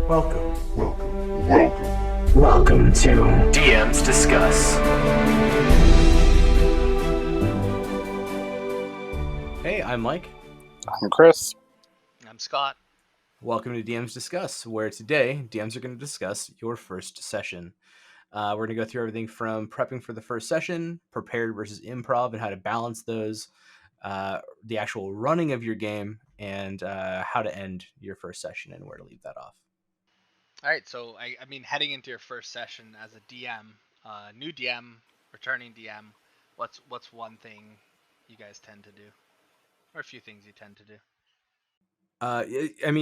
Welcome to DMs Discuss. Hey, I'm Mike. I'm Chris. I'm Scott. Welcome to DMs Discuss, where today DMs are going to discuss your first session. We're going to go through everything from prepping for the first session, prepared versus improv, and how to balance those, the actual running of your game, and how to end your first session and where to leave that off. All right, so I mean, heading into your first session as a DM, new DM, returning DM, what's one thing you guys tend to do, or a few things you tend to do?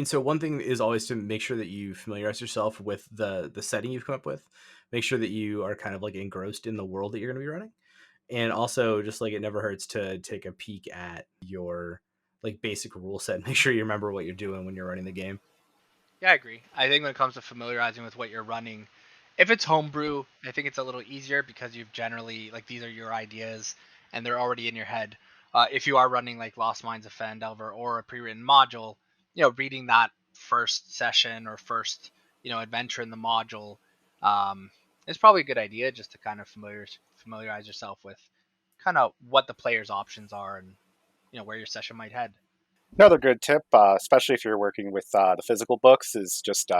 So one thing is always to make sure that you familiarize yourself with the setting you've come up with. Make sure that you are kind of like engrossed in the world that you're going to be running. And also, just like it never hurts to take a peek at your like basic rule set. Make sure you remember what you're doing when you're running the game. Yeah, I agree. I think when it comes to familiarizing with what you're running, if it's homebrew, I think it's a little easier because you've generally like these are your ideas and they're already in your head. If you are running like Lost Minds of Phandelver or a pre-written module, reading that first session or first adventure in the module is probably a good idea just to kind of familiarize yourself with kind of what the player's options are and where your session might head. Another good tip, especially if you're working with the physical books, is just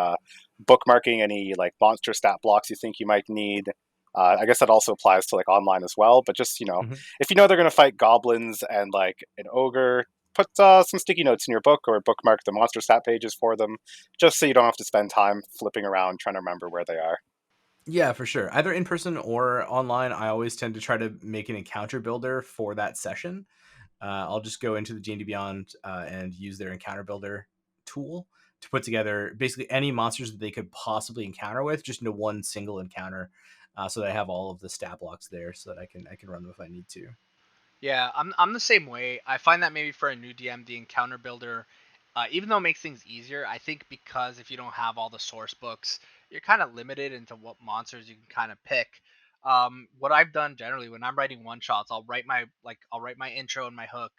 bookmarking any like monster stat blocks you think you might need. I guess that also applies to like online as well. But just Mm-hmm. if you know they're going to fight goblins and like an ogre, put some sticky notes in your book or bookmark the monster stat pages for them, just so you don't have to spend time flipping around trying to remember where they are. Yeah, for sure. Either in person or online, I always tend to try to make an encounter builder for that session. I'll just go into the D&D Beyond and use their encounter builder tool to put together basically any monsters that they could possibly encounter with just into one single encounter, so that I have all of the stat blocks there, so that I can run them if I need to. Yeah, I'm the same way. I find that maybe for a new DM, the encounter builder, even though it makes things easier, I think because if you don't have all the source books, you're kind of limited into what monsters you can kind of pick. What I've done generally when I'm writing one shots, I'll write my intro and my hook,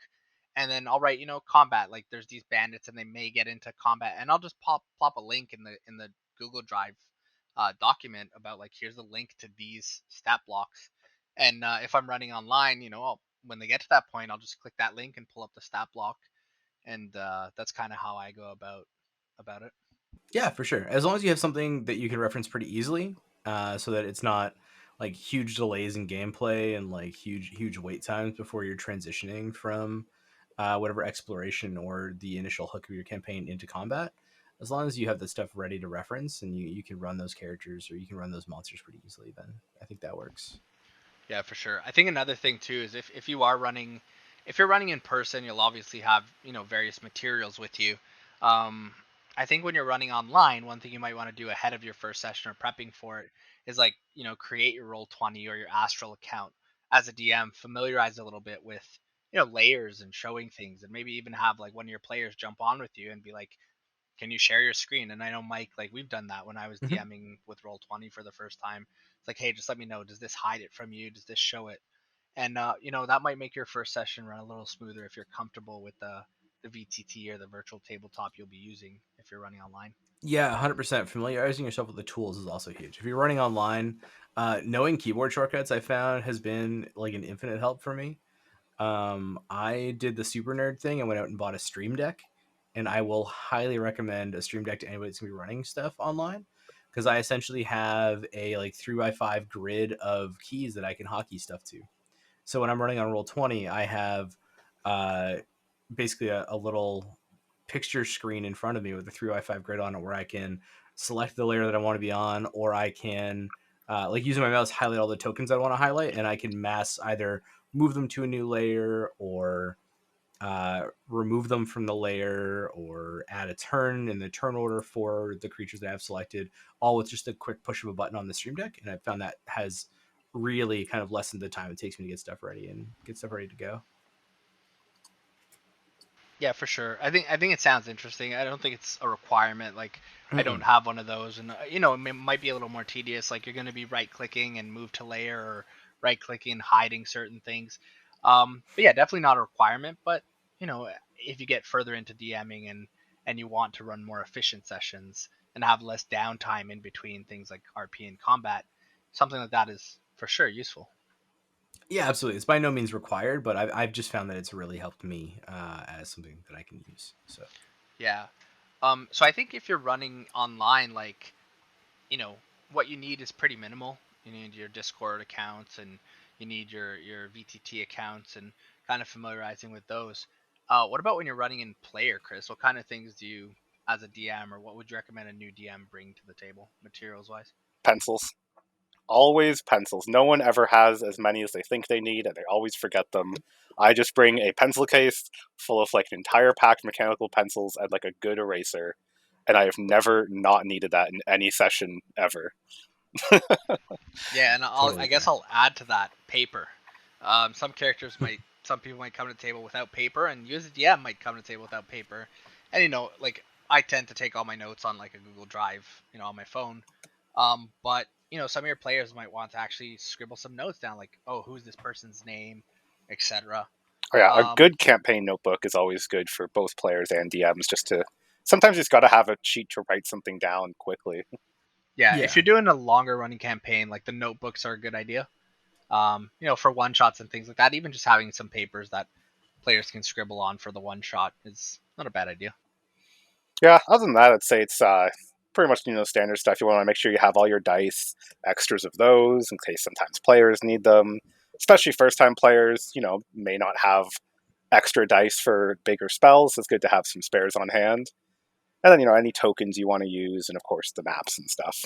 and then I'll write combat. Like there's these bandits and they may get into combat, and I'll just plop a link in the Google Drive document about like here's the link to these stat blocks. And if I'm running online, when they get to that point, I'll just click that link and pull up the stat block, and that's kind of how I go about it. Yeah, for sure. As long as you have something that you can reference pretty easily, so that it's not like huge delays in gameplay and like huge wait times before you're transitioning from whatever exploration or the initial hook of your campaign into combat. As long as you have the stuff ready to reference and you can run those characters or you can run those monsters pretty easily, then I think that works. Yeah, for sure. I think another thing too is if you are running, if you're running in person, you'll obviously have various materials with you. Um, I think when you're running online, one thing you might want to do ahead of your first session or prepping for it is like create your Roll20 or your Astral account as a DM, familiarize a little bit with layers and showing things, and maybe even have like one of your players jump on with you and be like, can you share your screen? And I know Mike, like we've done that when I was Mm-hmm. DMing with Roll20 for the first time. It's like, hey, just let me know. Does this hide it from you? Does this show it? And that might make your first session run a little smoother if you're comfortable with the VTT or the virtual tabletop you'll be using if you're running online. Yeah, 100%. Familiarizing yourself with the tools is also huge. If you're running online, knowing keyboard shortcuts I found has been like an infinite help for me. I did the super nerd thing. I went out and bought a Stream Deck, and I will highly recommend a Stream Deck to anybody that's gonna be running stuff online, because I essentially have a like 3x5 grid of keys that I can hotkey stuff to. So when I'm running on Roll20, I have uh, basically a little picture screen in front of me with a 3x5 grid on it where I can select the layer that I want to be on, or I can like using my mouse highlight all the tokens I want to highlight, and I can mass either move them to a new layer or remove them from the layer or add a turn in the turn order for the creatures that I've selected, all with just a quick push of a button on the Stream Deck. And I found that has really kind of lessened the time it takes me to get stuff ready and get stuff ready to go. Yeah, for sure. I think it sounds interesting. I don't think it's a requirement. Like I don't Mm-mm. have one of those, and might be a little more tedious. Like you're going to be right clicking and move to layer, or right clicking and hiding certain things. But yeah, definitely not a requirement. But if you get further into DMing and you want to run more efficient sessions and have less downtime in between things like RP and combat, something like that is for sure useful. Yeah, absolutely. It's by no means required, but I've just found that it's really helped me as something that I can use. So Yeah. So I think if you're running online, like, you know, what you need is pretty minimal. You need your Discord accounts and you need your VTT accounts and kind of familiarizing with those. What about when you're running in player, Chris? What kind of things do you, as a DM, or what would you recommend a new DM bring to the table, materials wise? Pencils. Always pencils. No one ever has as many as they think they need, and they always forget them. I just bring a pencil case full of like an entire pack of mechanical pencils and like a good eraser, and I have never not needed that in any session ever. Yeah, and I totally guess fair. I'll add to that paper. Some people might come to the table without paper, and you as a DM might come to the table without paper. And like I tend to take all my notes on like a Google Drive, on my phone. But some of your players might want to actually scribble some notes down, like, oh, who's this person's name, etc. Oh yeah, a Um, good campaign notebook is always good for both players and DMs. Just to sometimes you just got to have a sheet to write something down quickly. yeah, if Yeah. you're doing a longer running campaign, like the notebooks are a good idea. For one shots and things like that, even just having some papers that players can scribble on for the one shot is not a bad idea. Yeah, other than that, I'd say it's pretty much standard stuff. You want to make sure you have all your dice, extras of those in case sometimes players need them. Especially first time players, may not have extra dice for bigger spells. It's good to have some spares on hand. And then any tokens you want to use, and of course the maps and stuff.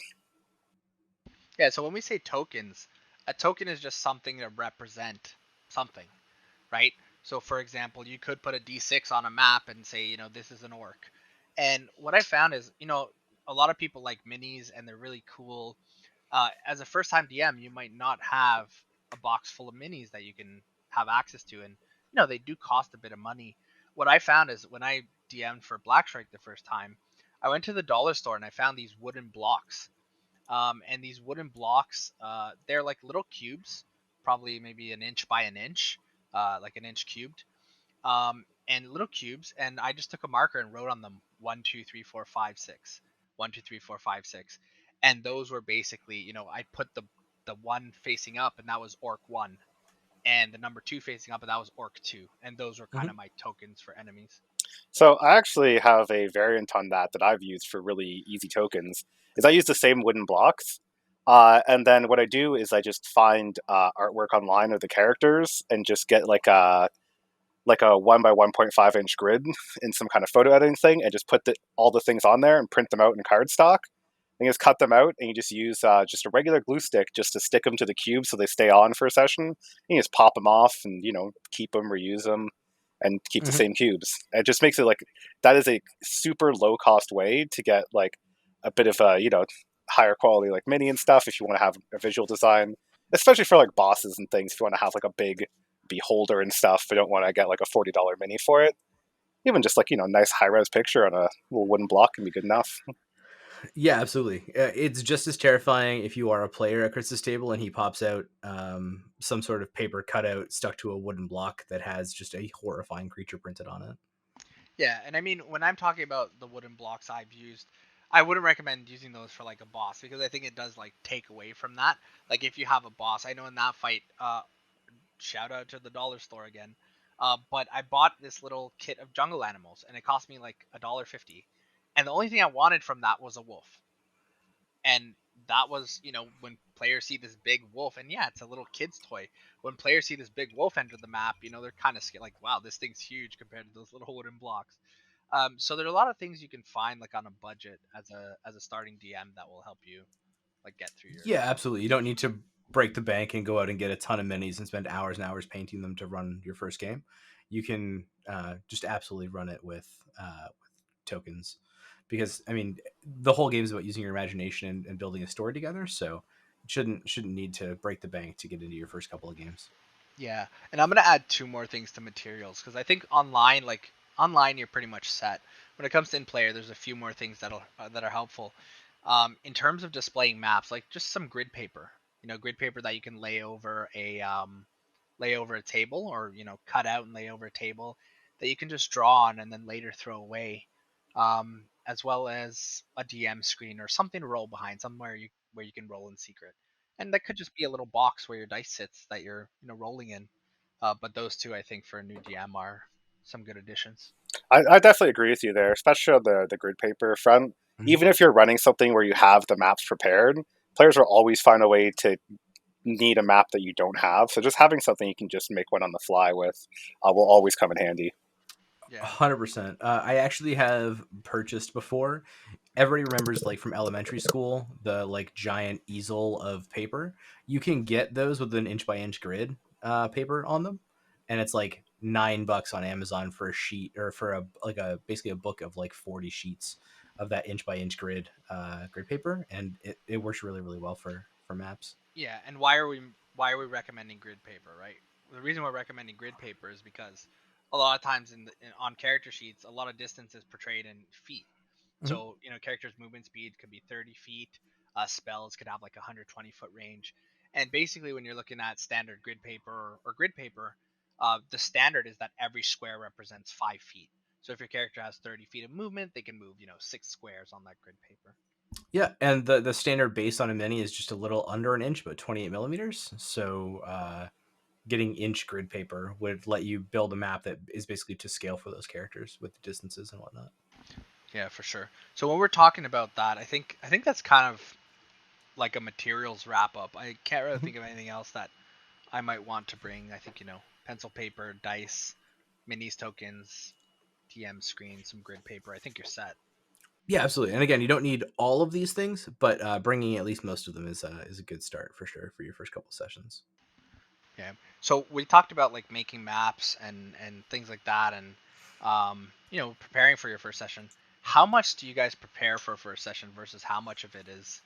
Yeah, so when we say tokens, a token is just something to represent something, right? So for example, you could put a D6 on a map and say, this is an orc. And what I found is, a lot of people like minis and they're really cool. As a first time DM, you might not have a box full of minis that you can have access to, and they do cost a bit of money. What I found is when I DM'd for Blackstrike the first time, I went to the dollar store and I found these wooden blocks. And these wooden blocks, they're like little cubes, probably maybe an inch by an inch, like an inch cubed, and little cubes. And I just took a marker and wrote on them 1, 2, 3, 4, 5, 6, 1, 2, 3, 4, 5, 6, and those were basically, I put the one facing up, and that was orc one, and the number two facing up, and that was orc two, and those were kind Mhm. of my tokens for enemies. So I actually have a variant on that I've used for really easy tokens. Is I use the same wooden blocks, and then what I do is I just find artwork online of the characters and just get like a 1 by 1.5 inch grid in some kind of photo editing thing, and just put all the things on there and print them out in cardstock. And you just cut them out, and you just use just a regular glue stick just to stick them to the cube so they stay on for a session. And you just pop them off and keep them, reuse them, and keep the Mhm. same cubes. It just makes it like that is a super low cost way to get like a bit of a higher quality like mini and stuff if you want to have a visual design, especially for like bosses and things. If you want to have like a big beholder and stuff, but don't want to get like a $40 mini for it. Even just like nice high res picture on a little wooden block can be good enough. Yeah, absolutely. It's just as terrifying if you are a player at Chris's table and he pops out some sort of paper cutout stuck to a wooden block that has just a horrifying creature printed on it. Yeah, and I mean, when I'm talking about the wooden blocks I've used, I wouldn't recommend using those for like a boss because I think it does like take away from that. Like if you have a boss, I know in that fight, shout out to the dollar store again. But I bought this little kit of jungle animals and it cost me like $1.50. And the only thing I wanted from that was a wolf. And that was, when players see this big wolf, and yeah, it's a little kid's toy. When players see this big wolf enter the map, they're kind of scared, like, wow, this thing's huge compared to those little wooden blocks. So there are a lot of things you can find like on a budget as a starting DM that will help you like get through your Yeah, absolutely. You don't need to break the bank and go out and get a ton of minis and spend hours and hours painting them to run your first game. You can just absolutely run it with tokens, because I mean the whole game is about using your imagination and building a story together. So it shouldn't need to break the bank to get into your first couple of games. Yeah, and I'm gonna add two more things to materials because I think online, online, you're pretty much set. When it comes to in player, there's a few more things that are helpful. In terms of displaying maps, like just some grid paper, grid paper that you can lay over a table, or cut out and lay over a table that you can just draw on and then later throw away. as well as a DM screen or something to roll behind, somewhere where you can roll in secret. And that could just be a little box where your dice sits that you're rolling in. But those two, I think, for a new DM are some good additions. I definitely agree with you there, especially on the grid paper front. Mhm. Even if you're running something where you have the maps prepared, players will always find a way to need a map that you don't have. So just having something you can just make one on the fly with will always come in handy. Yeah. 100%. I actually have purchased before. Everybody remembers, like, from elementary school, the like giant easel of paper. You can get those with an inch by inch grid paper on them, and it's like $9 on Amazon for a sheet, or for a like a basically a book of like 40 sheets of that inch by inch grid paper, and it works really really well for maps. Yeah, and why are we recommending grid paper, right? The reason we're recommending grid paper is because a lot of times on character sheets, a lot of distance is portrayed in feet. Mhm. So characters' movement speed could be 30 feet. Spells could have like a 120-foot range. And basically, when you're looking at standard grid paper or grid paper, the standard is that every square represents 5 feet. So if your character has 30 feet of movement, they can move 6 squares on that grid paper. Yeah, and the standard base on a mini is just a little under an inch, but 28 millimeters. So getting inch grid paper would let you build a map that is basically to scale for those characters with the distances and whatnot. Yeah, for sure. So when we're talking about that, I think that's kind of like a materials wrap up. I can't really Mhm. think of anything else that I might want to bring. I think pencil, paper, dice, minis, tokens, TM screen, some grid paper. I think you're set. Yeah, absolutely. And again, you don't need all of these things, but bringing at least most of them is a good start for sure for your first couple sessions. Okay. So we talked about like making maps and things like that, and preparing for your first session. How much do you guys prepare for a first session versus how much of it is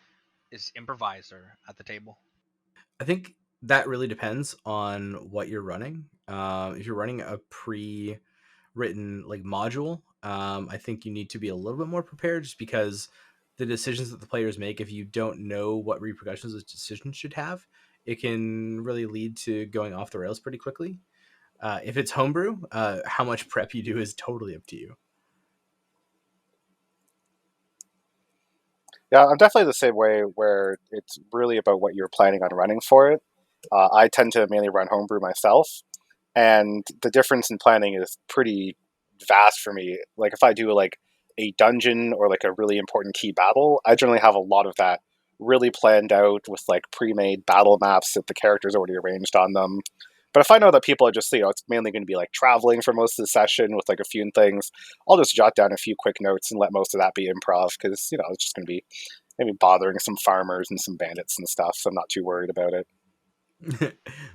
improvised or at the table? I think that really depends on what you're running. If you're running a pre-written like module, I think you need to be a little bit more prepared, just because the decisions that the players make, if you don't know what repercussions those decisions should have, it can really lead to going off the rails pretty quickly. If it's homebrew, how much prep you do is totally up to you. Yeah, I'm definitely the same way where it's really about what you're planning on running for it. I tend to mainly run homebrew myself, and the difference in planning is pretty vast for me. Like if I do like a dungeon or like a really important key battle, I generally have a lot of that really planned out with like pre-made battle maps that the characters already arranged on them. But if I know that people are just, it's mainly going to be like traveling for most of the session with like a few things, I'll just jot down a few quick notes and let most of that be improv because, it's just going to be maybe bothering some farmers and some bandits and stuff. So I'm not too worried about it.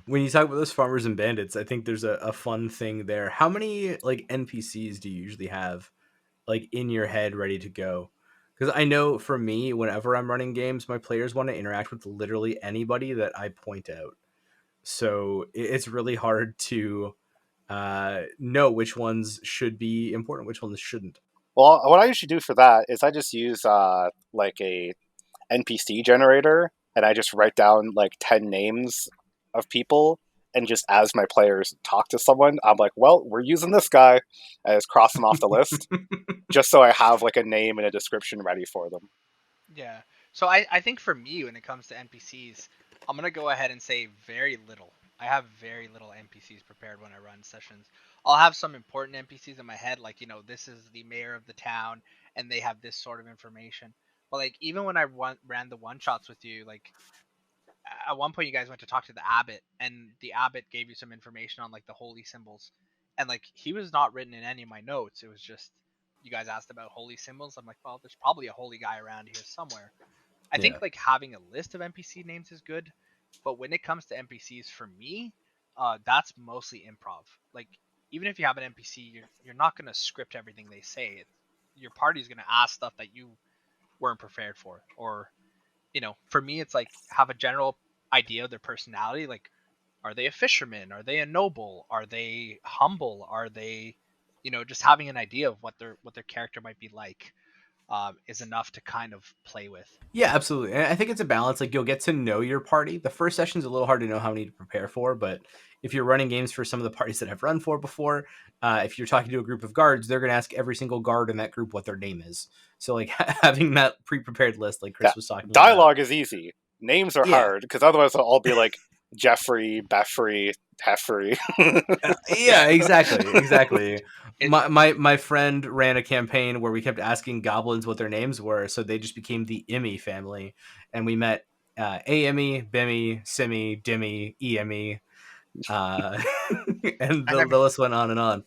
When you talk about those farmers and bandits, I think there's a fun thing there. How many like NPCs do you usually have like in your head ready to go? Because I know for me, whenever I'm running games, my players want to interact with literally anybody that I point out. So it's really hard to know which ones should be important, which ones shouldn't. Well, what I usually do for that is I just use like a NPC generator, and I just write down like 10 names of people, and just as my players talk to someone, I'm like, well, we're using this guy, and I just cross them off the list, just so I have like a name and a description ready for them. Yeah. So I think for me, when it comes to NPCs, I'm gonna go ahead and say very little. I have very little NPCs prepared when I run sessions. I'll have some important NPCs in my head, like this is the mayor of the town, and they have this sort of information. But like even when I ran the one shots with you, like at one point you guys went to talk to the abbot, and the abbot gave you some information on like the holy symbols, and like he was not written in any of my notes. It was just you guys asked about holy symbols. I'm like, well, there's probably a holy guy around here somewhere. I Yeah. think like having a list of NPC names is good, but when it comes to NPCs, for me, that's mostly improv. Like even if you have an NPC, you're not gonna script everything they say. Your party's gonna ask stuff that you weren't prepared for, or for me, it's like have a general idea of their personality. Like, are they a fisherman? Are they a noble? Are they humble? Are they, just having an idea of what their character might be like. is enough to kind of play with. Yeah, absolutely. And I think it's a balance. Like you'll get to know your party. The first session's a little hard to know how many to prepare for, but if you're running games for some of the parties that I've run for before, if you're talking to a group of guards, they're going to ask every single guard in that group what their name is. So like having that pre-prepared list, like Yeah, Chris was talking about. dialogue is easy. Names are Yeah. hard because otherwise they'll all be like Jeffrey, Beffrey, Heffrey. Yeah, exactly. It, My friend ran a campaign where we kept asking goblins what their names were, so they just became the Immy family, and we met Amy, Bimmy, Simmy, Dimmy, Emi, and and the list went on and on.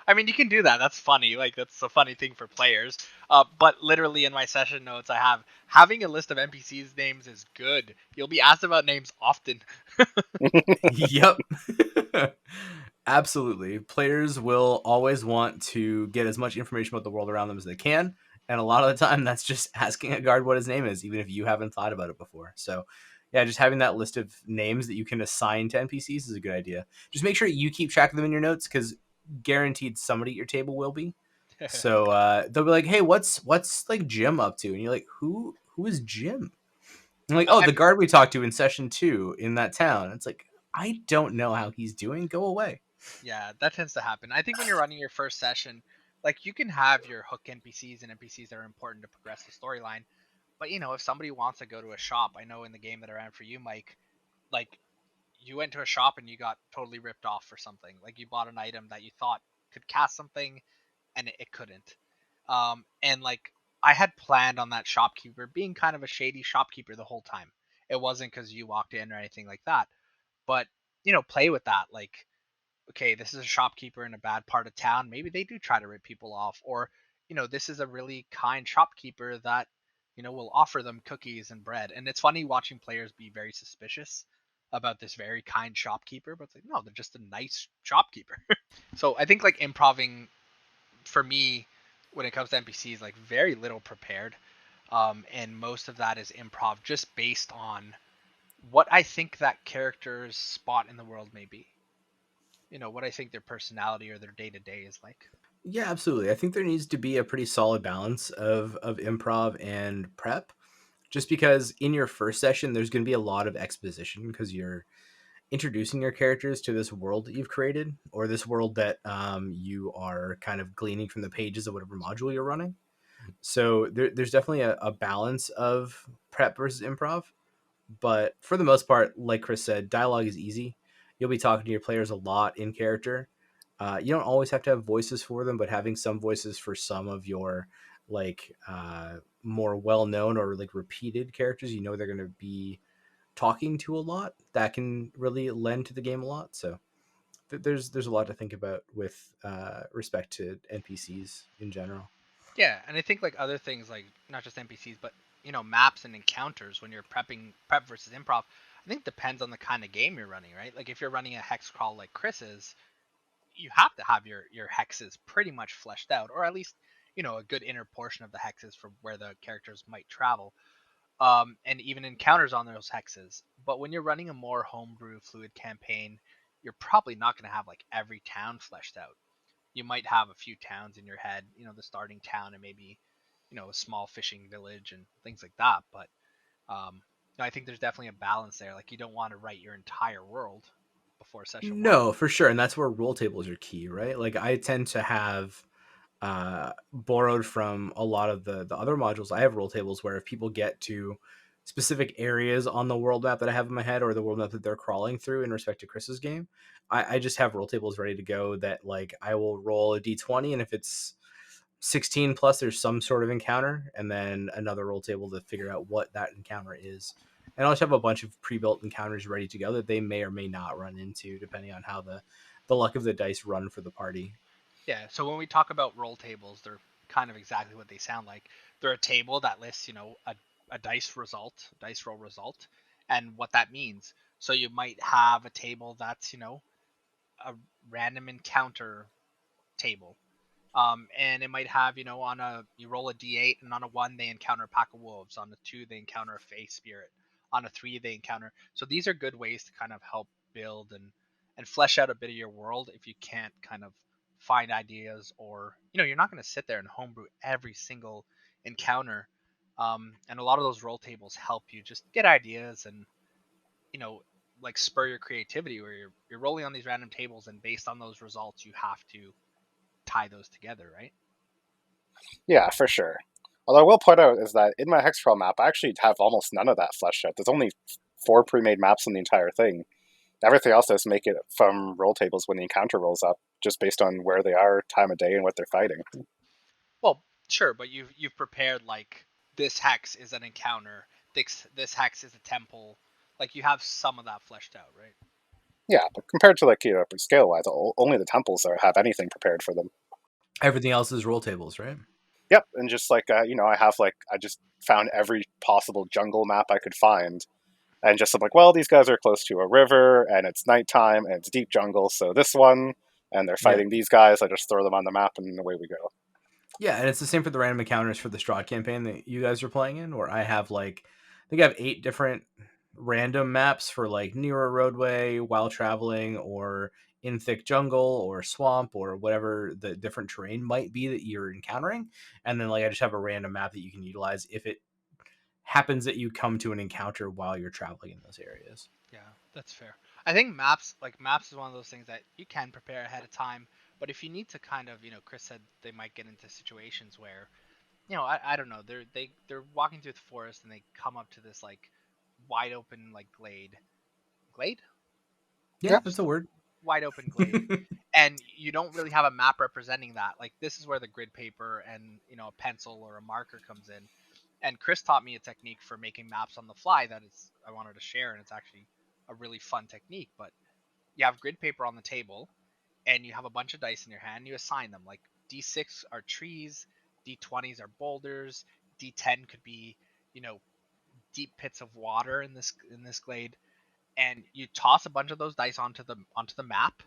I mean, you can do that. That's funny. Like that's a funny thing for players. But literally in my session notes, I have having a list of NPCs' names is good. You'll be asked about names often. Yep. Absolutely. Players will always want to get as much information about the world around them as they can. And a lot of the time, that's just asking a guard what his name is, even if you haven't thought about it before. So, yeah, just having that list of names that you can assign to NPCs is a good idea. Just make sure you keep track of them in your notes because guaranteed somebody at your table will be. So they'll be like, "Hey, what's like Jim up to?" And you're like, "Who is Jim?" I'm like, Well, "Oh, the guard we talked to in session 2 in that town." It's like, I don't know how he's doing. Go away. yeah, that tends to happen. I think when you're running your first session, like you can have your hook NPCs and NPCs that are important to progress the storyline. But if somebody wants to go to a shop, I know in the game that I ran for you, Mike, like you went to a shop and you got totally ripped off for something. Like you bought an item that you thought could cast something and it couldn't. And like I had planned on that shopkeeper being kind of a shady shopkeeper the whole time. It wasn't because you walked in or anything like that. But play with that. Like, okay, this is a shopkeeper in a bad part of town. Maybe they do try to rip people off, or this is a really kind shopkeeper that will offer them cookies and bread. And it's funny watching players be very suspicious about this very kind shopkeeper, but it's like no, they're just a nice shopkeeper. So I think like improving for me when it comes to NPCs, like very little prepared, and most of that is improv, just based on what I think that character's spot in the world may be. What I think their personality or their day to day is like. Yeah, absolutely. I think there needs to be a pretty solid balance of improv and prep. Just because in your first session, there's going to be a lot of exposition because you're introducing your characters to this world that you've created or this world that you are kind of gleaning from the pages of whatever module you're running. So there's definitely a balance of prep versus improv. But for the most part, like Chris said, dialogue is easy. You'll be talking to your players a lot in character. You don't always have to have voices for them, but having some voices for some of your like more well known or like repeated characters, they're going to be talking to a lot. That can really lend to the game a lot. So there's a lot to think about with respect to NPCs in general. Yeah, and I think like other things like not just NPCs, but maps and encounters when you're prep versus improv. I think depends on the kind of game you're running, right? Like if you're running a hex crawl like Chris's, you have to have your hexes pretty much fleshed out, or at least a good inner portion of the hexes for where the characters might travel, and even encounters on those hexes. But when you're running a more homebrew fluid campaign, you're probably not going to have like every town fleshed out. You might have a few towns in your head, the starting town and maybe a small fishing village and things like that. But I think there's definitely a balance there. Like you don't want to write your entire world before session one. No, for sure, and that's where role tables are key, right? Like I tend to have borrowed from a lot of the other modules. I have role tables where if people get to specific areas on the world map that I have in my head or the world map that they're crawling through in respect to Chris's game, I just have role tables ready to go that like I will roll a d20 and if it's 16 plus there's some sort of encounter and then another roll table to figure out what that encounter is. And I'll just have a bunch of pre-built encounters ready to go that they may or may not run into depending on how the luck of the dice run for the party. Yeah. So when we talk about roll tables, they're kind of exactly what they sound like. They're a table that lists, a dice roll result, and what that means. So you might have a table that's, a random encounter table. And it might have, on you roll a d8, and on a 1 they encounter a pack of wolves. On a 2 they encounter a fae spirit. On a 3 they encounter. So these are good ways to kind of help build and flesh out a bit of your world if you can't kind of find ideas, or you're not going to sit there and homebrew every single encounter. And a lot of those roll tables help you just get ideas and, you know, like spur your creativity where you're rolling on these random tables, and based on those results you have to tie those together, right? Yeah, for sure. Although I will point out is that in my Hexcrawl map, I actually have almost none of that fleshed out. There's only 4 pre-made maps in the entire thing. Everything else is make it from roll tables when the encounter rolls up, just based on where they are, time of day, and what they're fighting. Well, sure, but you've prepared like this hex is an encounter, this hex is a temple. Like you have some of that fleshed out, right? Yeah, but compared to scale-wise, only the temples have anything prepared for them. Everything else is roll tables, right? Yep, and just I just found every possible jungle map I could find, and just I'm like, well, these guys are close to a river, and it's nighttime, and it's deep jungle, so this one, and they're fighting these guys. I just throw them on the map, and away we go. Yeah, and it's the same for the random encounters for the Strahd campaign that you guys are playing in, where I have I think I have 8 different random maps for near a roadway while traveling, or in thick jungle or swamp or whatever the different terrain might be that you're encountering. And then I just have a random map that you can utilize if it happens that you come to an encounter while you're traveling in those areas. Yeah, that's fair. I think maps is one of those things that you can prepare ahead of time, but if you need to kind of, Chris said they might get into situations where, I don't know, they're walking through the forest and they come up to this wide open glade, Yeah, that's a word. wide open glade, and you don't really have a map representing that. Like this is where the grid paper and a pencil or a marker comes in. And Chris taught me a technique for making maps on the fly that I wanted to share, and it's actually a really fun technique. But you have grid paper on the table, and you have a bunch of dice in your hand. You assign them. Like D6 are trees, D20s are boulders, D10 could be, deep pits of water in this glade, and you toss a bunch of those dice onto the map,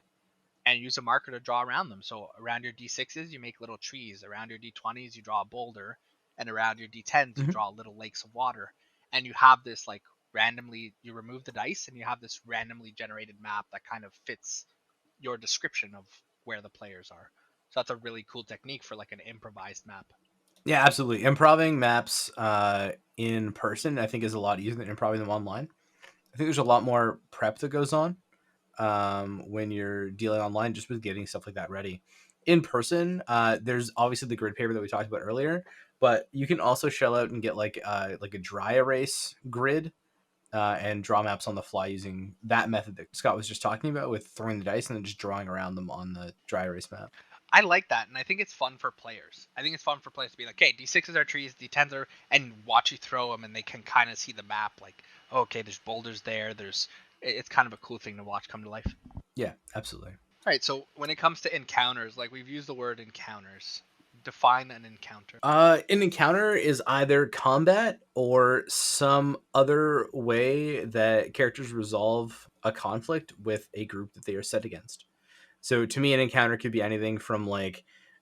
and use a marker to draw around them. So around your D6s, you make little trees. Around your D20s, you draw a boulder. And around your D10s, you draw little lakes of water. And you have this randomly, you remove the dice and you have this randomly generated map that kind of fits your description of where the players are. So that's a really cool technique for an improvised map. Yeah, absolutely. Improving maps in person, I think, is a lot easier than improving them online. I think there's a lot more prep that goes on when you're dealing online, just with getting stuff like that ready. In person, there's obviously the grid paper that we talked about earlier, but you can also shell out and get a dry erase grid and draw maps on the fly using that method that Scott was just talking about, with throwing the dice and then just drawing around them on the dry erase map. I like that, and I think it's fun for players. I think it's fun for players to be like, "Hey, D6s are trees, D10s are," and watch you throw them, and they can kind of see the map. Like, oh, okay, there's boulders there. It's kind of a cool thing to watch come to life. Yeah, absolutely. All right, so when it comes to encounters, we've used the word encounters. Define an encounter. An encounter is either combat or some other way that characters resolve a conflict with a group that they are set against. So to me, an encounter could be anything from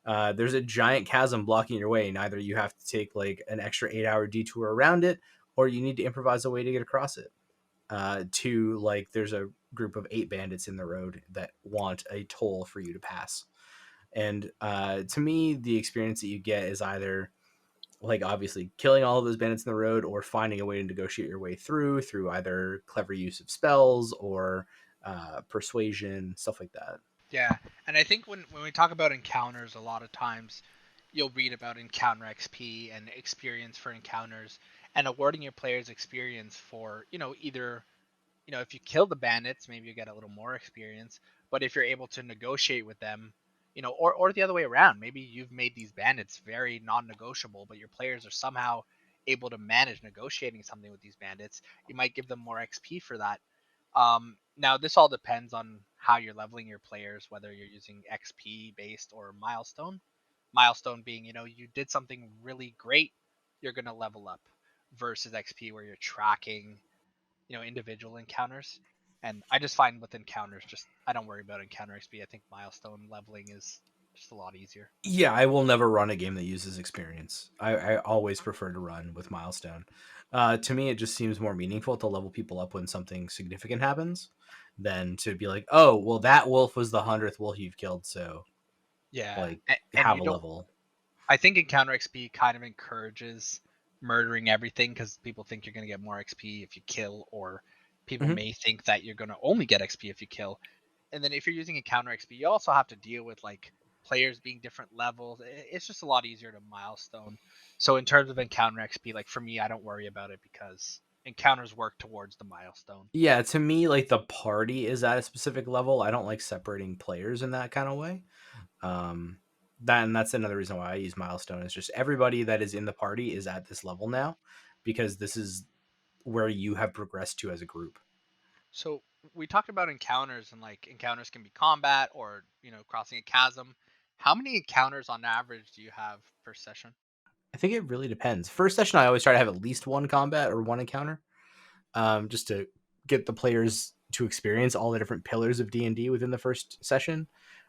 there's a giant chasm blocking your way, and either you have to take an extra 8-hour detour around it, or you need to improvise a way to get across it. To there's a group of 8 bandits in the road that want a toll for you to pass. And to me, the experience that you get is either obviously killing all of those bandits in the road, or finding a way to negotiate your way through either clever use of spells or persuasion, stuff like that. Yeah, and I think when we talk about encounters, a lot of times you'll read about encounter XP and experience for encounters, and awarding your players experience for, either, if you kill the bandits, maybe you get a little more experience, but if you're able to negotiate with them, or the other way around, maybe you've made these bandits very non-negotiable, but your players are somehow able to manage negotiating something with these bandits, you might give them more XP for that. Now, this all depends on how you're leveling your players, whether you're using XP based or milestone. Milestone being, you did something really great, you're going to level up, versus XP where you're tracking, individual encounters. And I just find with encounters, I don't worry about encounter XP. I think milestone leveling is just a lot easier. Yeah, I will never run a game that uses experience. I always prefer to run with milestone. To me, it just seems more meaningful to level people up when something significant happens than to be like, oh, well, that wolf was the 100th wolf you've killed, so Yeah, have a you don't level. I think Encounter XP kind of encourages murdering everything because people think you're going to get more XP if you kill, or people Mhm. may think that you're going to only get XP if you kill. And then if you're using Encounter XP, you also have to deal with like players being different levels. It's just a lot easier to milestone. So in terms of Encounter XP, like for me, I don't worry about it because encounters work towards the milestone. Yeah, to me, like the party is at a specific level. I don't like separating players in that kind of way. Um, and that's another reason why I use milestone. Is just everybody that is in the party is at this level now, because this is where you have progressed to as a group. So we talked about encounters, and like encounters can be combat or crossing a chasm. How many encounters on average do you have per session? I think it really depends. First session, I always try to have at least one combat or one encounter, just to get the players to experience all the different pillars of D&D within the first session.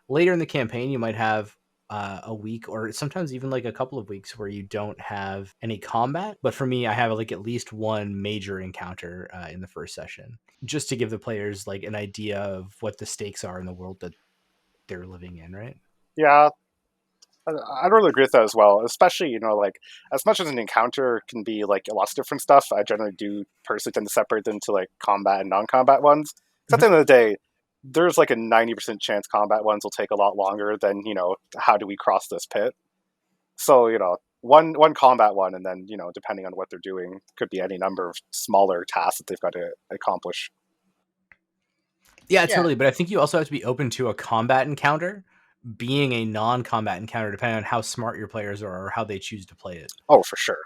Later in the campaign, you might have a week or sometimes even like a couple of weeks where you don't have any combat. But for me, I have like at least one major encounter in the first session, just to give the players like an idea of what the stakes are in the world that they're living in, right? Yeah, I'd really agree with that as well. Especially, like as much as an encounter can be like lots of different stuff, I generally do personally tend to separate them to like combat and non-combat ones. 'Cause at the Mhm. end of the day, there's like a 90% chance combat ones will take a lot longer than how do we cross this pit. So one combat one, and then depending on what they're doing, could be any number of smaller tasks that they've got to accomplish. Yeah, Yeah. totally. But I think you also have to be open to a combat encounter being a non-combat encounter, depending on how smart your players are or how they choose to play it. Oh, for sure.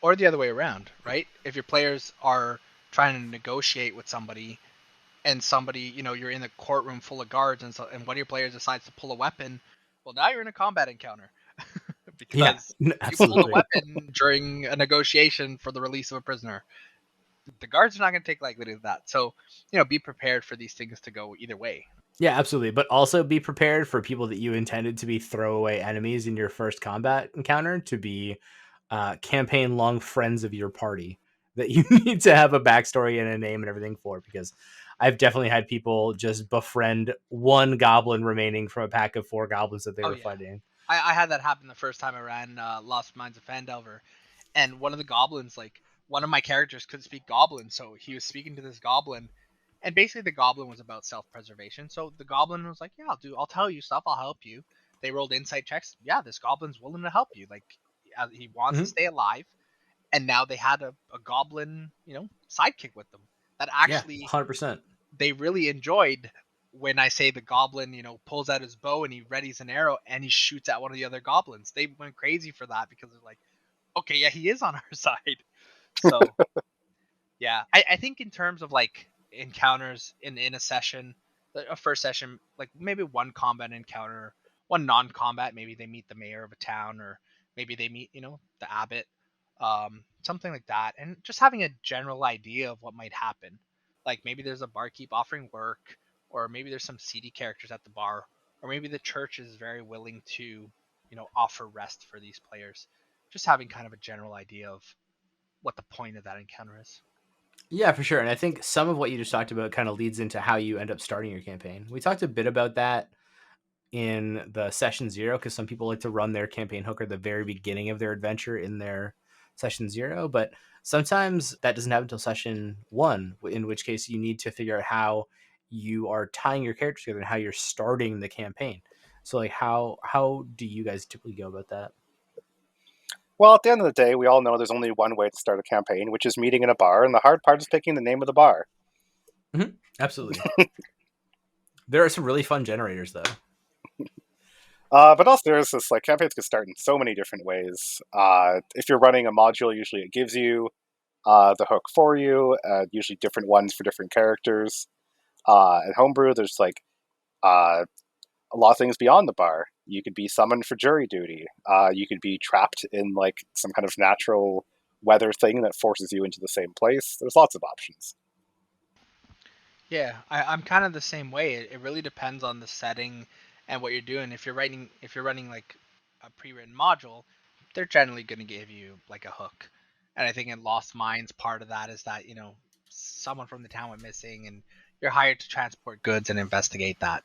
Or the other way around, right? If your players are trying to negotiate with somebody, and somebody, you're in a courtroom full of guards, and one of your players decides to pull a weapon, well, now you're in a combat encounter Yeah, because you pulled a absolutely. weapon during a negotiation for the release of a prisoner. The guards are not going to take lightly to that. So, be prepared for these things to go either way. Yeah, absolutely. But also be prepared for people that you intended to be throwaway enemies in your first combat encounter to be campaign long friends of your party that you need to have a backstory and a name and everything for, because I've definitely had people just befriend one goblin remaining from a pack of 4 goblins that they Oh were yeah, fighting. I had that happen the first time I ran Lost Mines of Fandelver, and one of the goblins, like one of my characters, could speak Goblin, so he was speaking to this goblin, and basically the goblin was about self-preservation. So the goblin was like, "Yeah, I'll tell you stuff. I'll help you." They rolled insight checks. Yeah, this goblin's willing to help you. Like, he wants to Mhm. stay alive, and now they had a goblin, sidekick with them that Yeah, actually 100%. they really enjoyed. When I say the goblin, pulls out his bow and he readies an arrow and he shoots at one of the other goblins. They went crazy for that because they're like, okay, yeah, he is on our side. So yeah, I think in terms of like encounters in a session, a first session, like maybe one combat encounter, one non-combat. Maybe they meet the mayor of a town, or maybe they meet the abbot, something like that, and just having a general idea of what might happen. Like maybe there's a barkeep offering work, or maybe there's some seedy characters at the bar, or maybe the church is very willing to offer rest for these players. Just having kind of a general idea of what the point of that encounter is. Yeah, for sure. And I think some of what you just talked about kind of leads into how you end up starting your campaign. We talked a bit about that in the session 0, because some people like to run their campaign hook at the very beginning of their adventure in their session 0, but sometimes that doesn't happen until session 1, in which case you need to figure out how you are tying your characters together and how you're starting the campaign. So like how do you guys typically go about that? Well, at the end of the day, we all know there's only one way to start a campaign, which is meeting in a bar, and the hard part is picking the name of the bar. Absolutely. There are some really fun generators though. But also, there's this like campaigns can start in so many different ways. If you're running a module, usually it gives you the hook for you, usually different ones for different characters. At Homebrew, there's like uh, a lot of things beyond the bar. You could be summoned for jury duty. You could be trapped in like some kind of natural weather thing that forces you into the same place. There's lots of options. Yeah, I'm kind of the same way. It really depends on the setting and what you're doing. If you're running like a pre-written module, they're generally going to give you like a hook. And I think in Lost Mines, part of that is that someone from the town went missing, and you're hired to transport goods and investigate that.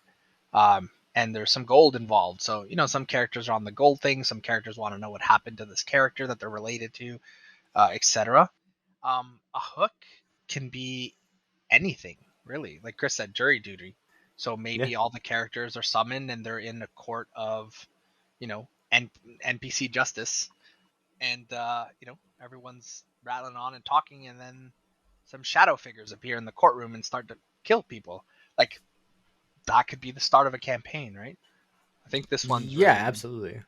and there's some gold involved. So, some characters are on the gold thing, some characters want to know what happened to this character that they're related to, etc. A hook can be anything, really. Like Chris said, jury duty. So maybe all the characters are summoned and they're in a court of, NPC justice, and everyone's rattling on and talking, and then some shadow figures appear in the courtroom and start to kill people. Like, that could be the start of a campaign, right? I think this one's really absolutely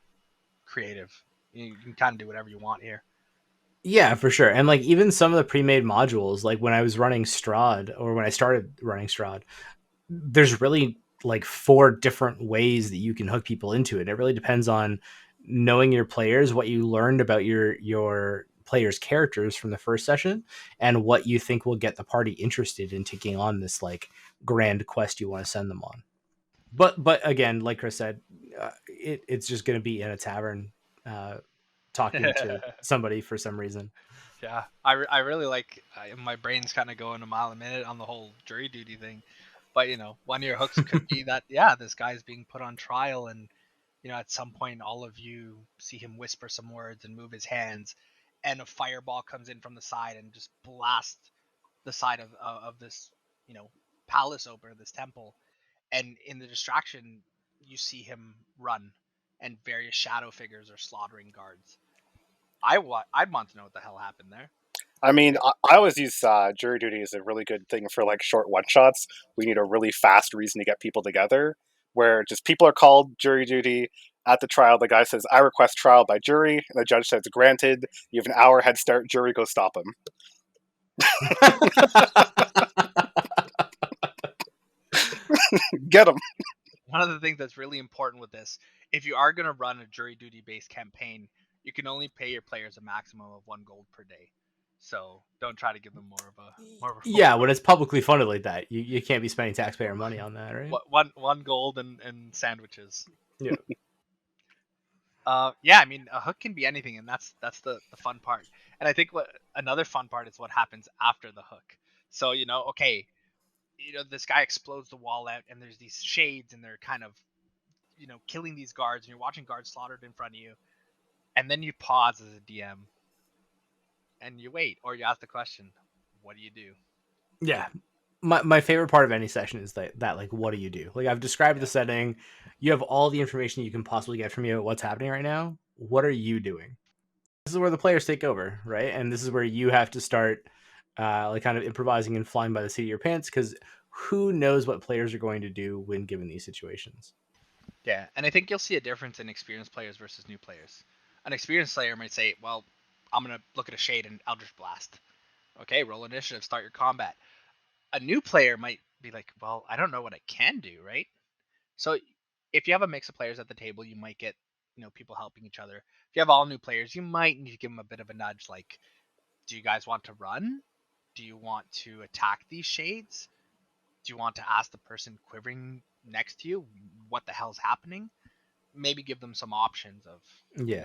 creative. You can kind of do whatever you want here. Yeah, for sure. And like even some of the pre-made modules, like when I was running Strahd, or when I started running Strahd, there's really like 4 different ways that you can hook people into it. It really depends on knowing your players, what you learned about your players' characters from the first session, and what you think will get the party interested in taking on this like grand quest you want to send them on. But again, like Chris said, it's just going to be in a tavern, talking to somebody for some reason. Yeah, I really like, my brain's kind of going a mile a minute on the whole jury duty thing. But, one of your hooks could be that, yeah, this guy's being put on trial, and, at some point all of you see him whisper some words and move his hands, and a fireball comes in from the side and just blasts the side of this, palace open, this temple. And in the distraction, you see him run, and various shadow figures are slaughtering guards. I'd want to know what the hell happened there. I mean, I always use jury duty as a really good thing for like short one shots. We need a really fast reason to get people together, where just people are called jury duty at the trial. The guy says, "I request trial by jury," and the judge says, "Granted." You have an hour head start. Jury, go stop him. Get him. One of the things that's really important with this, if you are going to run a jury duty based campaign, you can only pay your players a maximum of 1 gold per day. So don't try to give them more of a Yeah, when it's publicly funded like that, you can't be spending taxpayer money on that, right? one gold and sandwiches. Yeah. Yeah, I mean, a hook can be anything, and that's the fun part. And I think another fun part is what happens after the hook. So, okay, this guy explodes the wall out, and there's these shades, and they're kind of, killing these guards, and you're watching guards slaughtered in front of you, and then you pause as a DM, and you wait, or you ask the question, what do you do? Yeah. My favorite part of any session is that like, what do you do? Like, I've described the setting. You have all the information you can possibly get from you about what's happening right now. What are you doing? This is where the players take over, right? And this is where you have to start like kind of improvising and flying by the seat of your pants, because who knows what players are going to do when given these situations. Yeah, and I think you'll see a difference in experienced players versus new players. An experienced player might say, well, I'm going to look at a shade and Eldritch Blast. Okay, roll initiative, start your combat. A new player might be like, well, I don't know what I can do, right? So if you have a mix of players at the table, you might get, people helping each other. If you have all new players, you might need to give them a bit of a nudge, like, do you guys want to run? Do you want to attack these shades? Do you want to ask the person quivering next to you what the hell's happening? Maybe give them some options of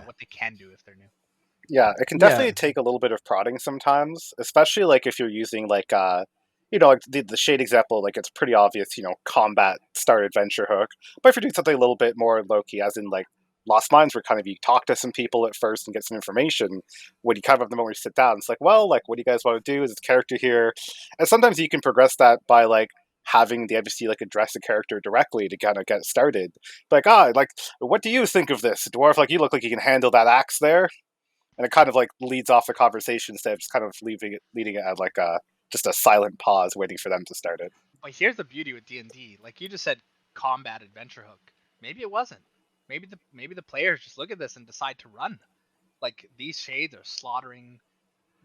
what they can do if they're new. Yeah, it can definitely take a little bit of prodding sometimes, especially like if you're using like like the shade example, like it's pretty obvious, combat start adventure hook. But if you're doing something a little bit more low key, as in like Lost Mines, where kind of you talk to some people at first and get some information, when you kind of have the moment where you sit down, it's like, well, like what do you guys want to do? Is this character here? And sometimes you can progress that by like having the NPC like address the character directly to kind of get started. Like, like what do you think of this? Dwarf, like you look like you can handle that axe there. And it kind of like leads off the conversation instead of just kind of leading it at like just a silent pause waiting for them to start it. But here's the beauty with D&D. Like you just said, combat adventure hook. Maybe it wasn't. Maybe the players just look at this and decide to run. Like these shades are slaughtering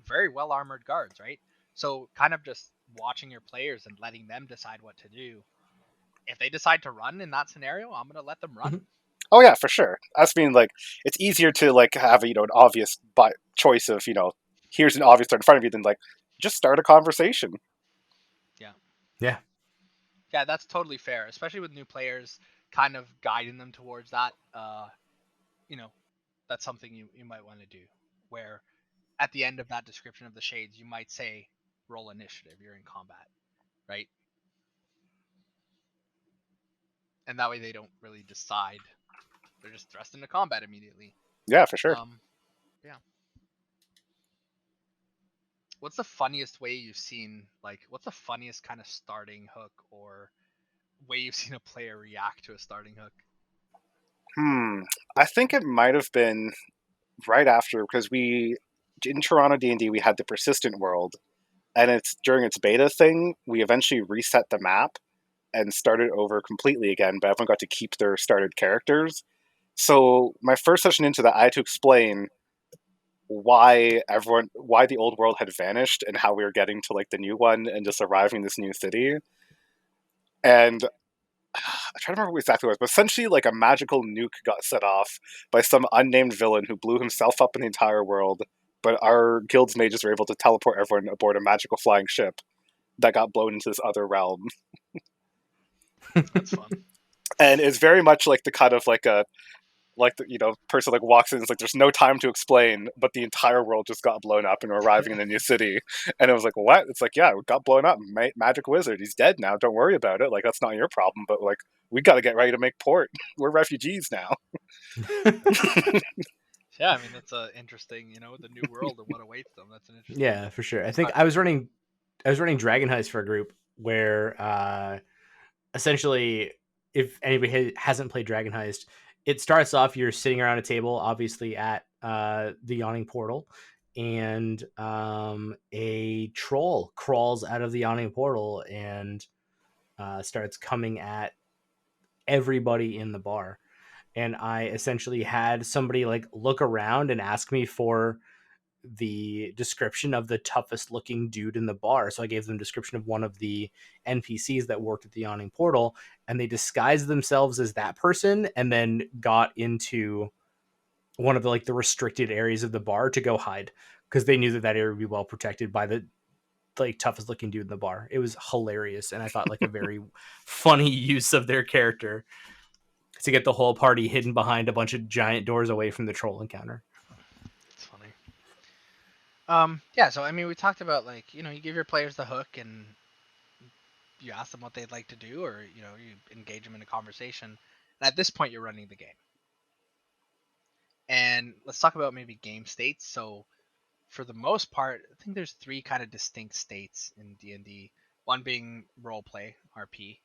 very well armored guards, right? So kind of just watching your players and letting them decide what to do. If they decide to run in that scenario, I'm gonna let them run. Mm-hmm. Oh yeah, for sure. That's mean like it's easier to like have an obvious choice of here's an obvious threat in front of you than like just start a conversation. Yeah. That's totally fair, especially with new players. Kind of guiding them towards that. That's something you might want to do. Where at the end of that description of the shades, you might say, "Roll initiative." You're in combat, right? and that way they don't really decide. They're just thrust into combat immediately. Yeah, for sure. Yeah. What's the funniest way you've seen? Like, what's the funniest kind of starting hook or way you've seen a player react to a starting hook? I think it might have been right after, because in Toronto D&D we had the persistent world, and it's during its beta thing we eventually reset the map and started over completely again, but everyone got to keep their started characters. So my first session into that, I had to explain why the old world had vanished and how we were getting to like the new one and just arriving in this new city. And I'm trying to remember what exactly it was, but essentially like a magical nuke got set off by some unnamed villain who blew himself up in the entire world. But our guild's mages were able to teleport everyone aboard a magical flying ship that got blown into this other realm. That's fun. And it's very much like the kind of like a person like walks in, it's like there's no time to explain, but the entire world just got blown up and we're arriving in a new city. And it was like, what? It's like, yeah, we got blown up. Magic wizard, he's dead now. Don't worry about it. Like, that's not your problem. But like, we got to get ready to make port. We're refugees now. Yeah, I mean that's interesting. The new world and what awaits them. That's an interesting. Yeah, for sure. I think I was running Dragon Heist for a group where essentially, if anybody hasn't played Dragon Heist, it starts off you're sitting around a table, obviously at the Yawning Portal, and a troll crawls out of the Yawning Portal and starts coming at everybody in the bar. And I essentially had somebody like look around and ask me for the description of the toughest looking dude in the bar. So I gave them a description of one of the NPCs that worked at the Yawning Portal, and they disguised themselves as that person and then got into one of the restricted areas of the bar to go hide because they knew that area would be well protected by the toughest looking dude in the bar. It was hilarious, and I thought a very funny use of their character to get the whole party hidden behind a bunch of giant doors away from the troll encounter. It's funny. Yeah, so I mean we talked about you give your players the hook and you ask them what they'd like to do, or you engage them in a conversation. And at this point you're running the game. And let's talk about maybe game states. So for the most part, I think there's 3 kind of distinct states in D&D. One being roleplay, RP,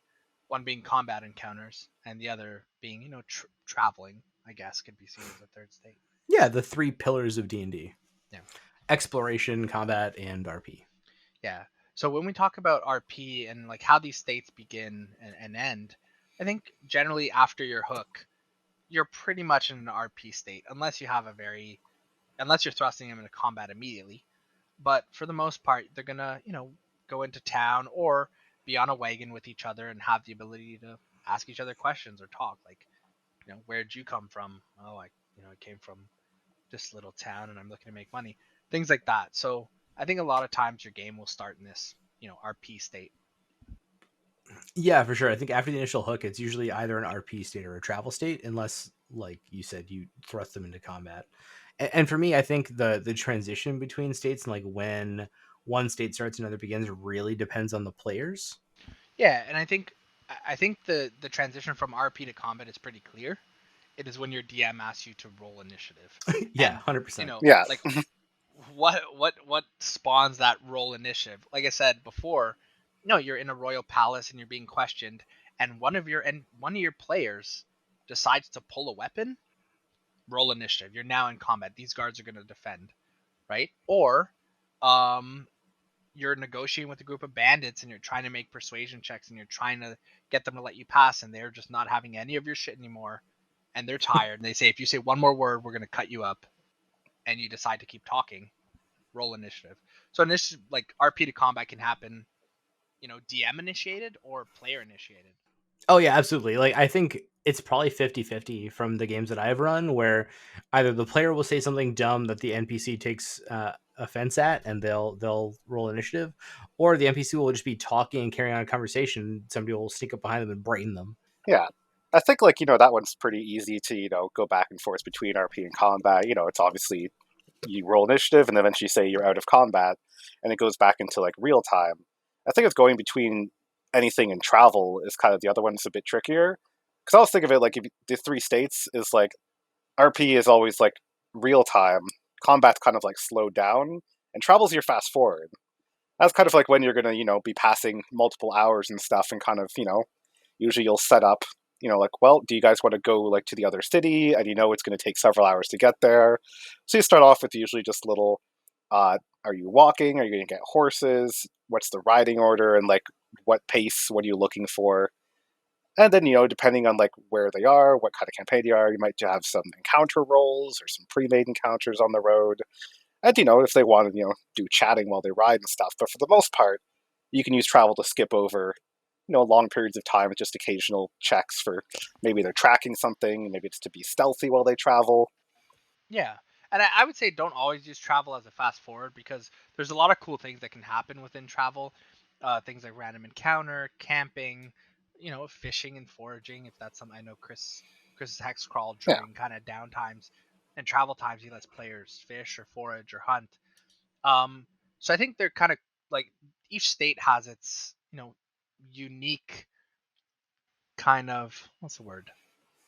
one being combat encounters, and the other being, traveling, I guess, could be seen as a 3rd state. Yeah, the 3 pillars of D&D. Yeah. Exploration, combat, and RP. Yeah. So when we talk about RP and how these states begin and end, I think generally after your hook, you're pretty much in an RP state, unless you're thrusting them into combat immediately. But for the most part, they're gonna, go into town or be on a wagon with each other and have the ability to ask each other questions or talk. Where'd you come from? Oh, I came from this little town and I'm looking to make money. Things like that. So I think a lot of times your game will start in this, RP state. Yeah, for sure. I think after the initial hook, it's usually either an RP state or a travel state, unless, like you said, you thrust them into combat. And for me, I think the transition between states and when one state starts and another begins really depends on the players. Yeah, and I think the transition from RP to combat is pretty clear. It is when your DM asks you to roll initiative. Yeah, 100%. Yeah. What spawns that roll initiative? Like I said before, you're in a royal palace and you're being questioned, and one of your players decides to pull a weapon. Roll initiative. You're now in combat. These guards are going to defend, right? Or, you're negotiating with a group of bandits and you're trying to make persuasion checks and you're trying to get them to let you pass, and they're just not having any of your shit anymore, and they're tired. And they say, if you say one more word, we're going to cut you up. And you decide to keep talking. Roll initiative. So initiative, RP to combat, can happen, DM initiated or player initiated. Oh yeah, absolutely. I think it's probably 50-50 from the games that I've run, where either the player will say something dumb that the NPC takes offense at and they'll roll initiative, or the NPC will just be talking and carrying on a conversation. Somebody will sneak up behind them and brighten them. Yeah. I think that one's pretty easy to, go back and forth between RP and combat. It's obviously you roll initiative and eventually say you're out of combat, and it goes back into real time. I think it's going between anything and travel is kind of the other one that's a bit trickier. because I always think of it like if the three states is like RP is always like real time, combat's kind of like slowed down, and travel's your fast forward. That's kind of like when you're gonna be passing multiple hours and stuff, and kind of usually you'll set up like, well, do you guys want to go like to the other city, and it's going to take several hours to get there, so you start off with usually just little are you walking, are you going to get horses, what's the riding order, and like what pace, what are you looking for. And then, depending on like where they are, what kind of campaign they are, you might have some encounter rolls or some pre-made encounters on the road. And if they want to, do chatting while they ride and stuff. But for the most part, you can use travel to skip over, long periods of time with just occasional checks for maybe they're tracking something, maybe it's to be stealthy while they travel. Yeah. And I would say don't always use travel as a fast forward, because there's a lot of cool things that can happen within travel. Things like random encounter, camping, fishing and foraging. If that's something I know, Chris's hex crawl Yeah, during kind of downtimes and travel times, he lets players fish or forage or hunt. Um, so I think they're kind of like each state has its unique kind of, what's the word,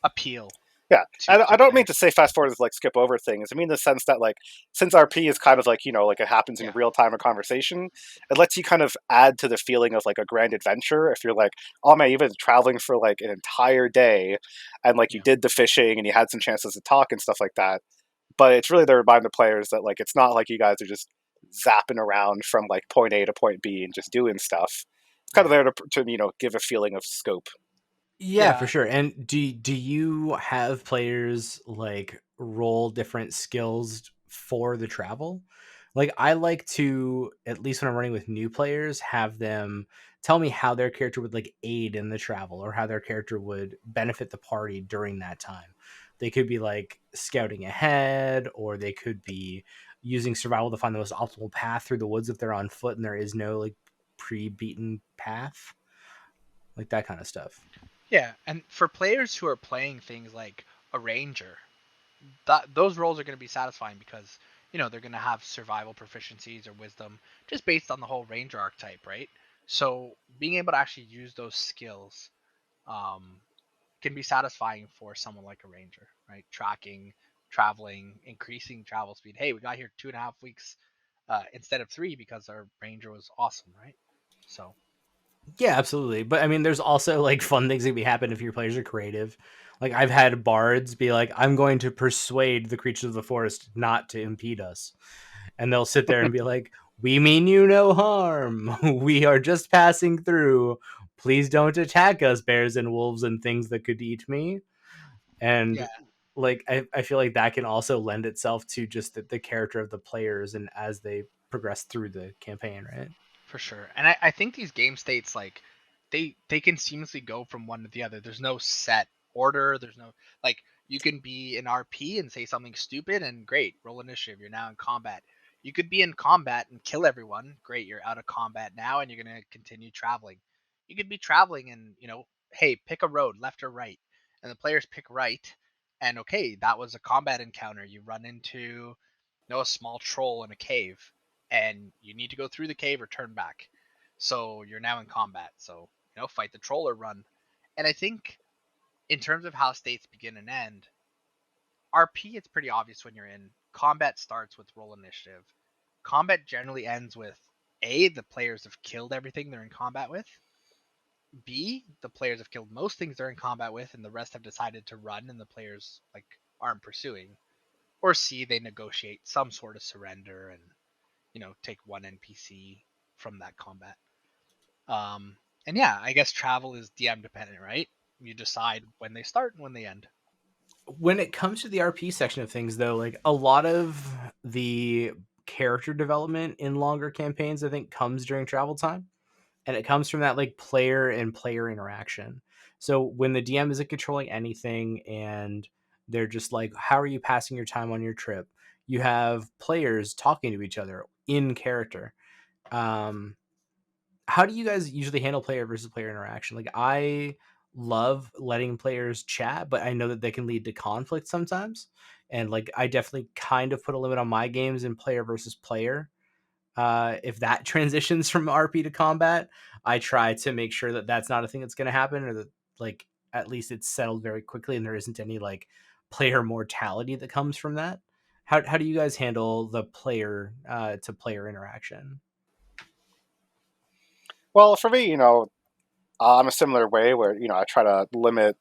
appeal yeah. I to don't mean to players. say fast forward is like skip over things. I mean the sense that like since RP is kind of like like it happens in Yeah, real time of conversation, it lets you kind of add to the feeling of like a grand adventure. If you're like, oh man, you've been traveling for like an entire day, and like you yeah, did the fishing and you had some chances to talk and stuff like that. But it's really to remind the players that like it's not like you guys are just zapping around from like point A to point B and just doing stuff. It's kind of yeah, there to give a feeling of scope. Yeah, for yeah. sure. And do you have players like roll different skills for the travel? Like I like to, at least when I'm running with new players, have them tell me how their character would like aid in the travel or how their character would benefit the party during that time. They could be like scouting ahead, or they could be using survival to find the most optimal path through the woods if they're on foot and there is no like pre-beaten path, like that kind of stuff. Yeah, and for players who are playing things like a ranger, that those roles are going to be satisfying because they're going to have survival proficiencies or wisdom just based on the whole ranger archetype, right? So being able to actually use those skills um, can be satisfying for someone like a ranger, right? Tracking, traveling, increasing travel speed. Hey, we got here 2.5 weeks instead of 3 because our ranger was awesome, right? So Yeah, absolutely. But I mean, there's also like fun things that can be happen if your players are creative. Like I've had bards be like, "I'm going to persuade the creatures of the forest not to impede us," and they'll sit there and be like, "We mean you no harm. We are just passing through. Please don't attack us, bears and wolves and things that could eat me." And yeah, like I feel like that can also lend itself to just the character of the players and as they progress through the campaign, right? for sure. And I think these game states, like, they can seamlessly go from one to the other. There's no set order. There's no, like, you can be in RP and say something stupid and great, roll initiative. You're now in combat. You could be in combat and kill everyone. Great, you're out of combat now and you're gonna continue traveling. You could be traveling and hey, pick a road, left or right, and the players pick right. And okay, that was a combat encounter. You run into a small troll in a cave, and you need to go through the cave or turn back. So you're now in combat. So fight the troll or run. And I think in terms of how states begin and end, RP, it's pretty obvious when you're in. Combat starts with roll initiative. Combat generally ends with A, the players have killed everything they're in combat with. B, the players have killed most things they're in combat with, and the rest have decided to run, and the players like aren't pursuing. Or C, they negotiate some sort of surrender and take one NPC from that combat. And yeah, I guess travel is DM dependent, right? You decide when they start and when they end. When it comes to the RP section of things, though, like a lot of the character development in longer campaigns, I think, comes during travel time, and it comes from that like player and player interaction. So when the DM isn't controlling anything and they're just like, "How are you passing your time on your trip?" You have players talking to each other in character. Um, how do you guys usually handle player versus player interaction? Like I love letting players chat, but I know that they can lead to conflict sometimes. And like I definitely kind of put a limit on my games in player versus player. If that transitions from RP to combat, I try to make sure that that's not a thing that's going to happen, or that like at least it's settled very quickly and there isn't any like player mortality that comes from that. How do you guys handle the player to player interaction? Well, for me, I'm a similar way where I try to limit,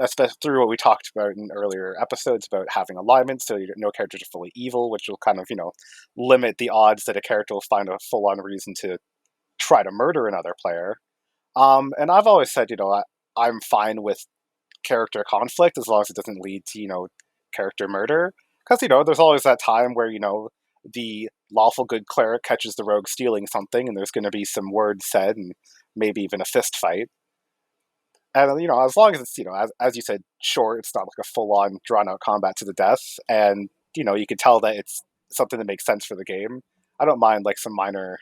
especially through what we talked about in earlier episodes about having alignment, so no characters are fully evil, which will kind of limit the odds that a character will find a full on reason to try to murder another player. And I've always said, I'm fine with character conflict as long as it doesn't lead to character murder, because there's always that time where the lawful good cleric catches the rogue stealing something, and there's going to be some words said and maybe even a fist fight. And as long as it's as you said, short, it's not like a full on drawn out combat to the death, and you can tell that it's something that makes sense for the game. I don't mind like some minor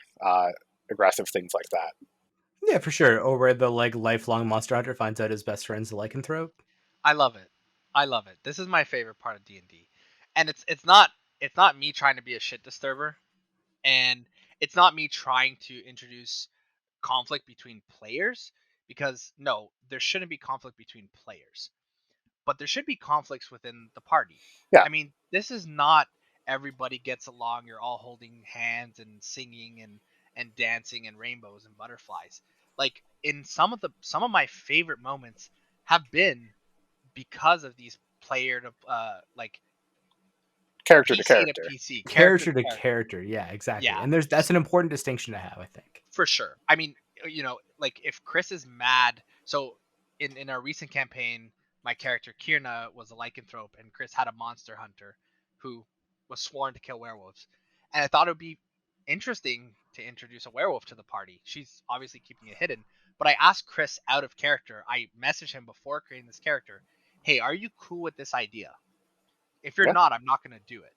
aggressive things like that. Yeah, for sure. Or where the like lifelong monster hunter finds out his best friend's a lycanthrope. I love it. I love it. This is my favorite part of D&D. And it's not me trying to be a shit disturber, and it's not me trying to introduce conflict between players, because no, there shouldn't be conflict between players. But there should be conflicts within the party. Yeah. I mean, this is not everybody gets along, you're all holding hands and singing and dancing and rainbows and butterflies. Like in some of my favorite moments have been because of these player to like Character to PC to character. PC, Character to character. Yeah, exactly. Yeah. And that's an important distinction to have, I think. For sure. I mean, like if Chris is mad, so in our recent campaign, my character Kierna was a lycanthrope, and Chris had a monster hunter who was sworn to kill werewolves. And I thought it would be interesting to introduce a werewolf to the party. She's obviously keeping it hidden, but I asked Chris out of character. I messaged him before creating this character, "Hey, are you cool with this idea? If you're Yeah. not, I'm not going to do it."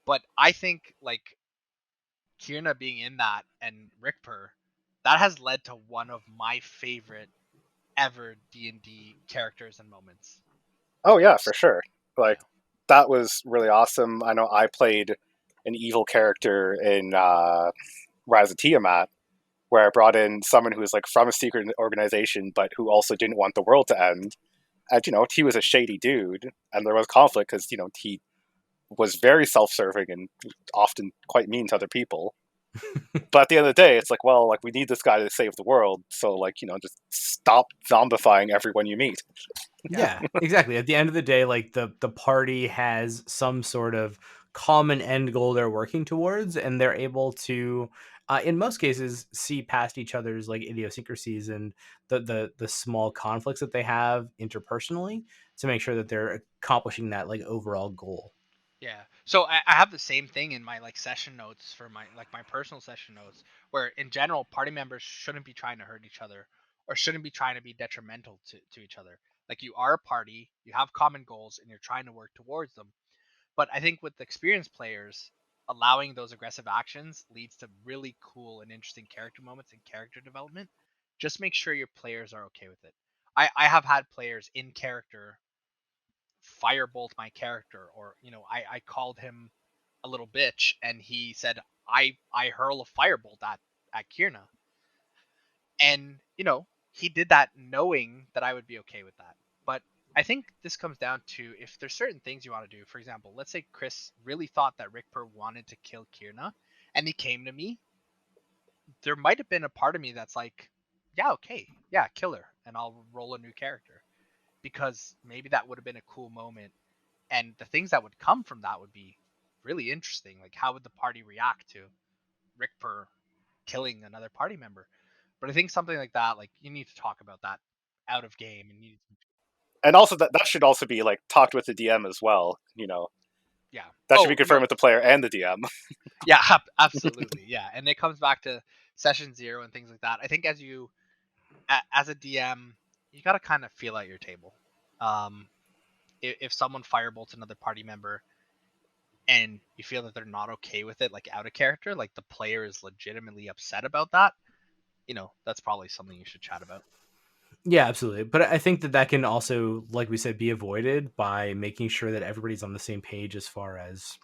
But I think like Kierna being in that and Rickper, that has led to one of my favorite ever D&D characters and moments. Oh yeah, for sure. Like Yeah. that was really awesome. I know I played an evil character in Rise of Tiamat, where I brought in someone who was like from a secret organization, but who also didn't want the world to end. And he was a shady dude, and there was conflict because he was very self-serving and often quite mean to other people. But at the end of the day, it's like, well, like we need this guy to save the world, so like just stop zombifying everyone you meet. Yeah, exactly. At the end of the day, like the party has some sort of common end goal they're working towards, and they're able to, in most cases, see past each other's like idiosyncrasies and the small conflicts that they have interpersonally to make sure that they're accomplishing that like overall goal. Yeah. So I have the same thing in my like session notes for my personal session notes, where in general party members shouldn't be trying to hurt each other or shouldn't be trying to be detrimental to each other. Like you are a party, you have common goals, and you're trying to work towards them. But I think with experienced players, allowing those aggressive actions leads to really cool and interesting character moments and character development. Just make sure your players are okay with it. I have had players in character firebolt my character, or I called him a little bitch, and he said I hurl a firebolt at Kierna, and he did that knowing that I would be okay with that. But I think this comes down to if there's certain things you want to do. For example, let's say Chris really thought that Rickper wanted to kill Kierna, and he came to me. There might have been a part of me that's like, yeah, okay, yeah, kill her, and I'll roll a new character, because maybe that would have been a cool moment, and the things that would come from that would be really interesting. Like how would the party react to Rickper killing another party member? But I think something like that, like you need to talk about that out of game, and And also that should also be like talked with the DM as well. yeah. That should be Oh confirmed no, with the player and the DM. yeah, absolutely, yeah. And it comes back to session zero and things like that. I think as a DM, you got to kind of feel out your table. If someone firebolts another party member, and you feel that they're not okay with it, like out of character, like the player is legitimately upset about that, that's probably something you should chat about. Yeah, absolutely. But I think that can also, like we said, be avoided by making sure that everybody's on the same page as far as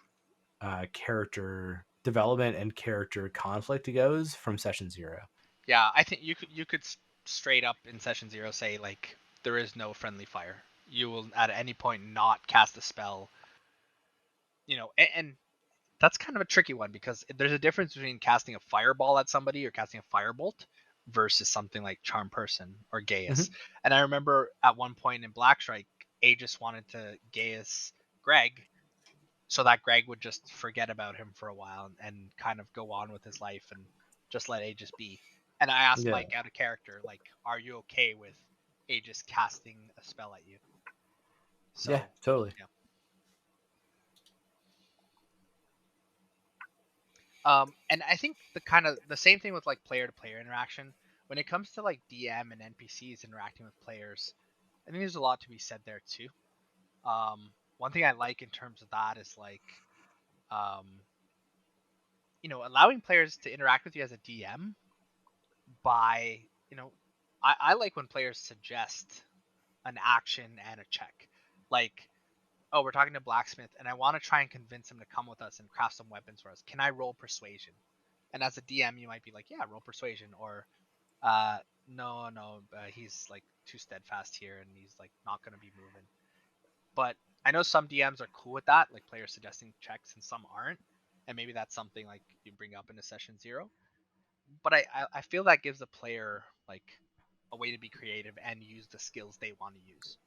character development and character conflict goes from session zero. Yeah, I think you could straight up in session zero say like there is no friendly fire. You will at any point not cast a spell. And that's kind of a tricky one because there's a difference between casting a fireball at somebody or casting a firebolt versus something like Charm Person or Gaius. And I remember at one point in Blackstrike, Aegis wanted to Gaius Greg so that Greg would just forget about him for a while and kind of go on with his life and just let Aegis be. And I asked Mike out of character, like, are you okay with Aegis casting a spell at you? So, yeah, totally. Yeah. And I think the same thing with like player to player interaction. When it comes to like DM and NPCs interacting with players, I think there's a lot to be said there too. One thing I like in terms of that is like, um, allowing players to interact with you as a DM by, I like when players suggest an action and a check. Like, oh, we're talking to Blacksmith, and I want to try and convince him to come with us and craft some weapons for us. Can I roll Persuasion? And as a DM, you might be like, yeah, roll Persuasion, or no, he's like too steadfast here, and he's like not going to be moving. But I know some DMs are cool with that, like players suggesting checks, and some aren't, and maybe that's something like you bring up in a session 0. But I feel that gives the player like a way to be creative and use the skills they want to use.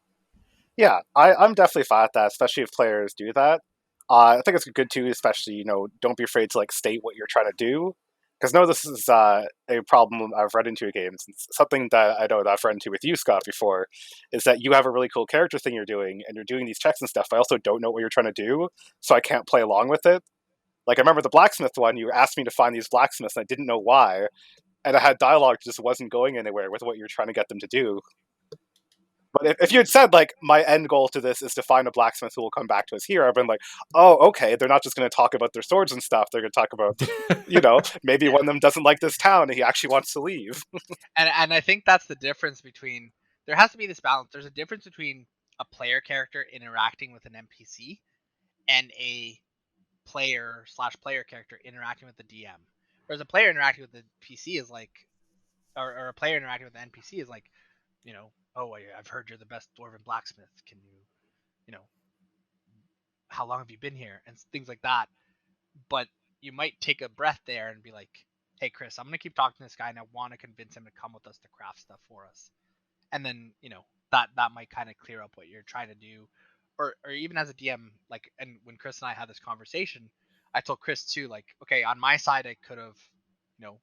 Yeah, I'm definitely fine with that, especially if players do that. I think it's good too, especially, don't be afraid to like state what you're trying to do. Because no, this is a problem I've run into in games. It's something that I know that I've run into with you, Scott, before, is that you have a really cool character thing you're doing, and you're doing these checks and stuff. I also don't know what you're trying to do, so I can't play along with it. Like, I remember the blacksmith one, you asked me to find these blacksmiths, and I didn't know why. And I had dialogue that just wasn't going anywhere with what you're trying to get them to do. But if you had said, like, my end goal to this is to find a blacksmith who will come back to us here, I've been like, oh, okay, they're not just going to talk about their swords and stuff. They're going to talk about, maybe one of them doesn't like this town and he actually wants to leave. And I think that's the difference between, there has to be this balance. There's a difference between a player character interacting with an NPC and a player/player character interacting with the DM. Whereas a player interacting with the PC is like, or a player interacting with the NPC is like, oh, I've heard you're the best dwarven blacksmith. Can you, how long have you been here? And things like that. But you might take a breath there and be like, hey, Chris, I'm going to keep talking to this guy and I want to convince him to come with us to craft stuff for us. And then, that might kind of clear up what you're trying to do. Or even as a DM, like, and when Chris and I had this conversation, I told Chris too, like, okay, on my side, I could have,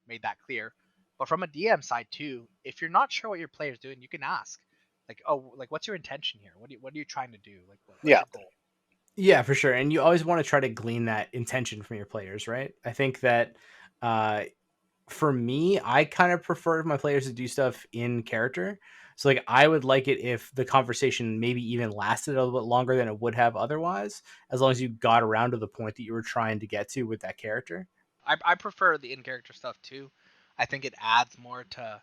made that clear. But from a DM side too, if you're not sure what your player's doing, you can ask, like, oh, like, what's your intention here? What are you trying to do? Like, what's your goal? Yeah, for sure. And you always want to try to glean that intention from your players, right? I think that for me, I kind of prefer my players to do stuff in character. So like I would like it if the conversation maybe even lasted a little bit longer than it would have otherwise, as long as you got around to the point that you were trying to get to with that character. I prefer the in-character stuff too. I think it adds more to,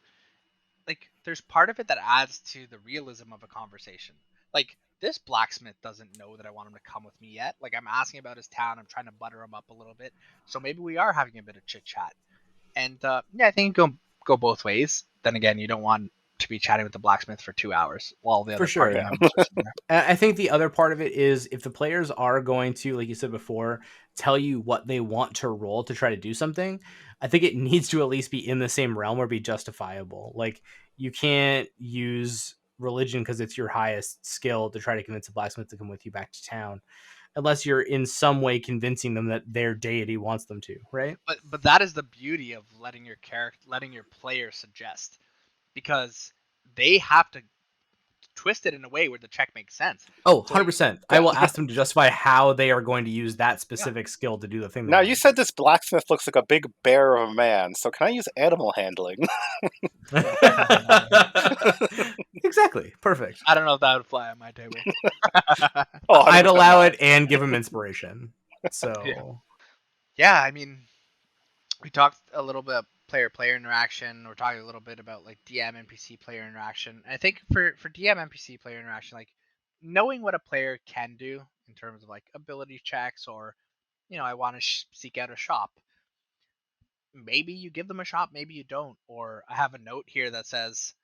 like, there's part of it that adds to the realism of a conversation. Like, this blacksmith doesn't know that I want him to come with me yet. Like, I'm asking about his town. I'm trying to butter him up a little bit. So maybe we are having a bit of chit chat. And yeah, I think it go both ways. Then again, you don't want to be chatting with the blacksmith for 2 hours while the other party members are sitting there. I think the other part of it is if the players are going to, like you said before, tell you what they want to roll to try to do something, I think it needs to at least be in the same realm or be justifiable. Like, you can't use religion because it's your highest skill to try to convince a blacksmith to come with you back to town, unless you're in some way convincing them that their deity wants them to, right? But that is the beauty of letting your player suggest, because they have to twist it in a way where the check makes sense. Oh, 100%. I will ask them to justify how they are going to use that specific skill to do the thing. Now, you said this blacksmith looks like a big bear of a man, so can I use animal handling? Exactly. Perfect. I don't know if that would fly on my table. I'd allow it and give them inspiration. So yeah, I mean, we talked a little bit player interaction. We're talking a little bit about like DM NPC player interaction. I think for DM NPC player interaction, like knowing what a player can do in terms of like ability checks, or I want to seek out a shop. Maybe you give them a shop, maybe you don't. Or I have a note here that says,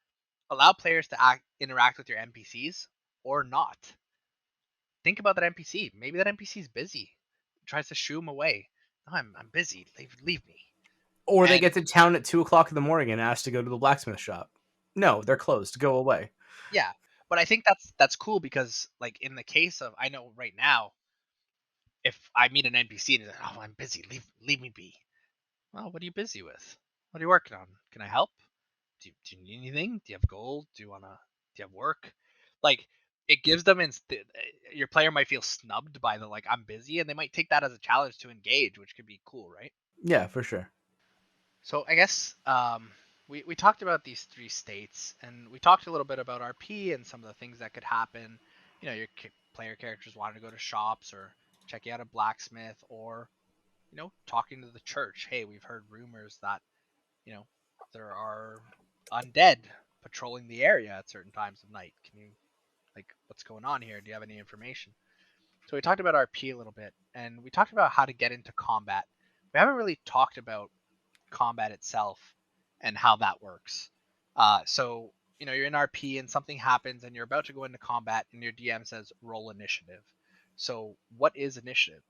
allow players to interact with your NPCs or not. Think about that NPC. Maybe that NPC is busy. Tries to shoo him away. No, I'm busy. Leave me. Or they And get to town at 2 o'clock in the morning and ask to go to the blacksmith shop. No, they're closed. Go away. yeah, but I think that's cool because like in the case of I know right now, if I meet an NPC and he's like, "Oh, I'm busy. Leave me be." Well, what are you busy with? What are you working on? Can I help? Do you need anything? Do you have gold? Do you have work? Like it gives them your player might feel snubbed by the like I'm busy, and they might take that as a challenge to engage, which could be cool, right? Yeah, for sure. So I guess we talked about these three states, and we talked a little bit about RP and some of the things that could happen. You know, your player characters wanting to go to shops or checking out a blacksmith, or talking to the church. Hey, we've heard rumors that you know there are undead patrolling the area at certain times of night. Can you what's going on here? Do you have any information? So we talked about RP a little bit, and we talked about how to get into combat. We haven't really talked about combat itself and how that works. So you're in RP and something happens and you're about to go into combat and your DM says roll initiative. So what is initiative?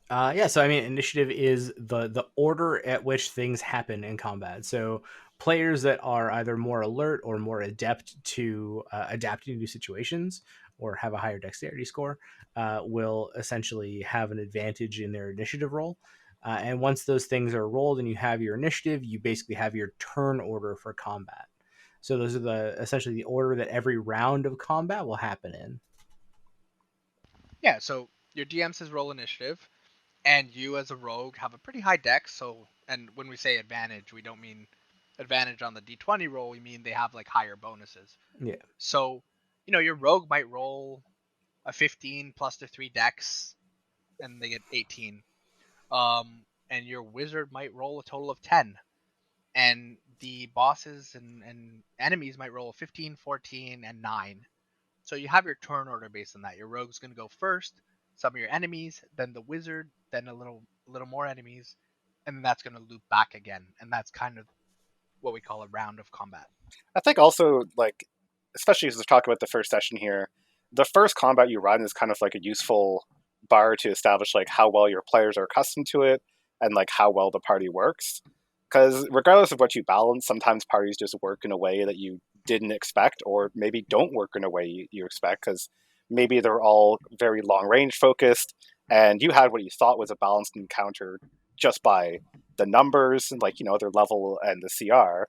Yeah, so I mean, initiative is the order at which things happen in combat. So players that are either more alert or more adept to adapting to situations or have a higher dexterity score will essentially have an advantage in their initiative roll. And once those things are rolled and you have your initiative, you basically have your turn order for combat. So those are essentially the order that every round of combat will happen in. Yeah, so your DM says roll initiative, and you as a rogue have a pretty high dex. So, and when we say advantage, we don't mean advantage on the d20 roll. We mean they have like higher bonuses. Yeah. So, your rogue might roll a 15 plus their 3 dex, and they get 18. And your wizard might roll a total of 10. And the bosses and enemies might roll 15, 14, and 9. So you have your turn order based on that. Your rogue's going to go first, some of your enemies, then the wizard, then a little more enemies, and then that's going to loop back again. And that's kind of what we call a round of combat. I think also, like, especially as we talk about the first session here, the first combat you run is kind of like a useful bar to establish like how well your players are accustomed to it and like how well the party works. Because regardless of what you balance, sometimes parties just work in a way that you didn't expect, or maybe don't work in a way you expect, because maybe they're all very long range focused, and you had what you thought was a balanced encounter just by the numbers and like their level and the CR.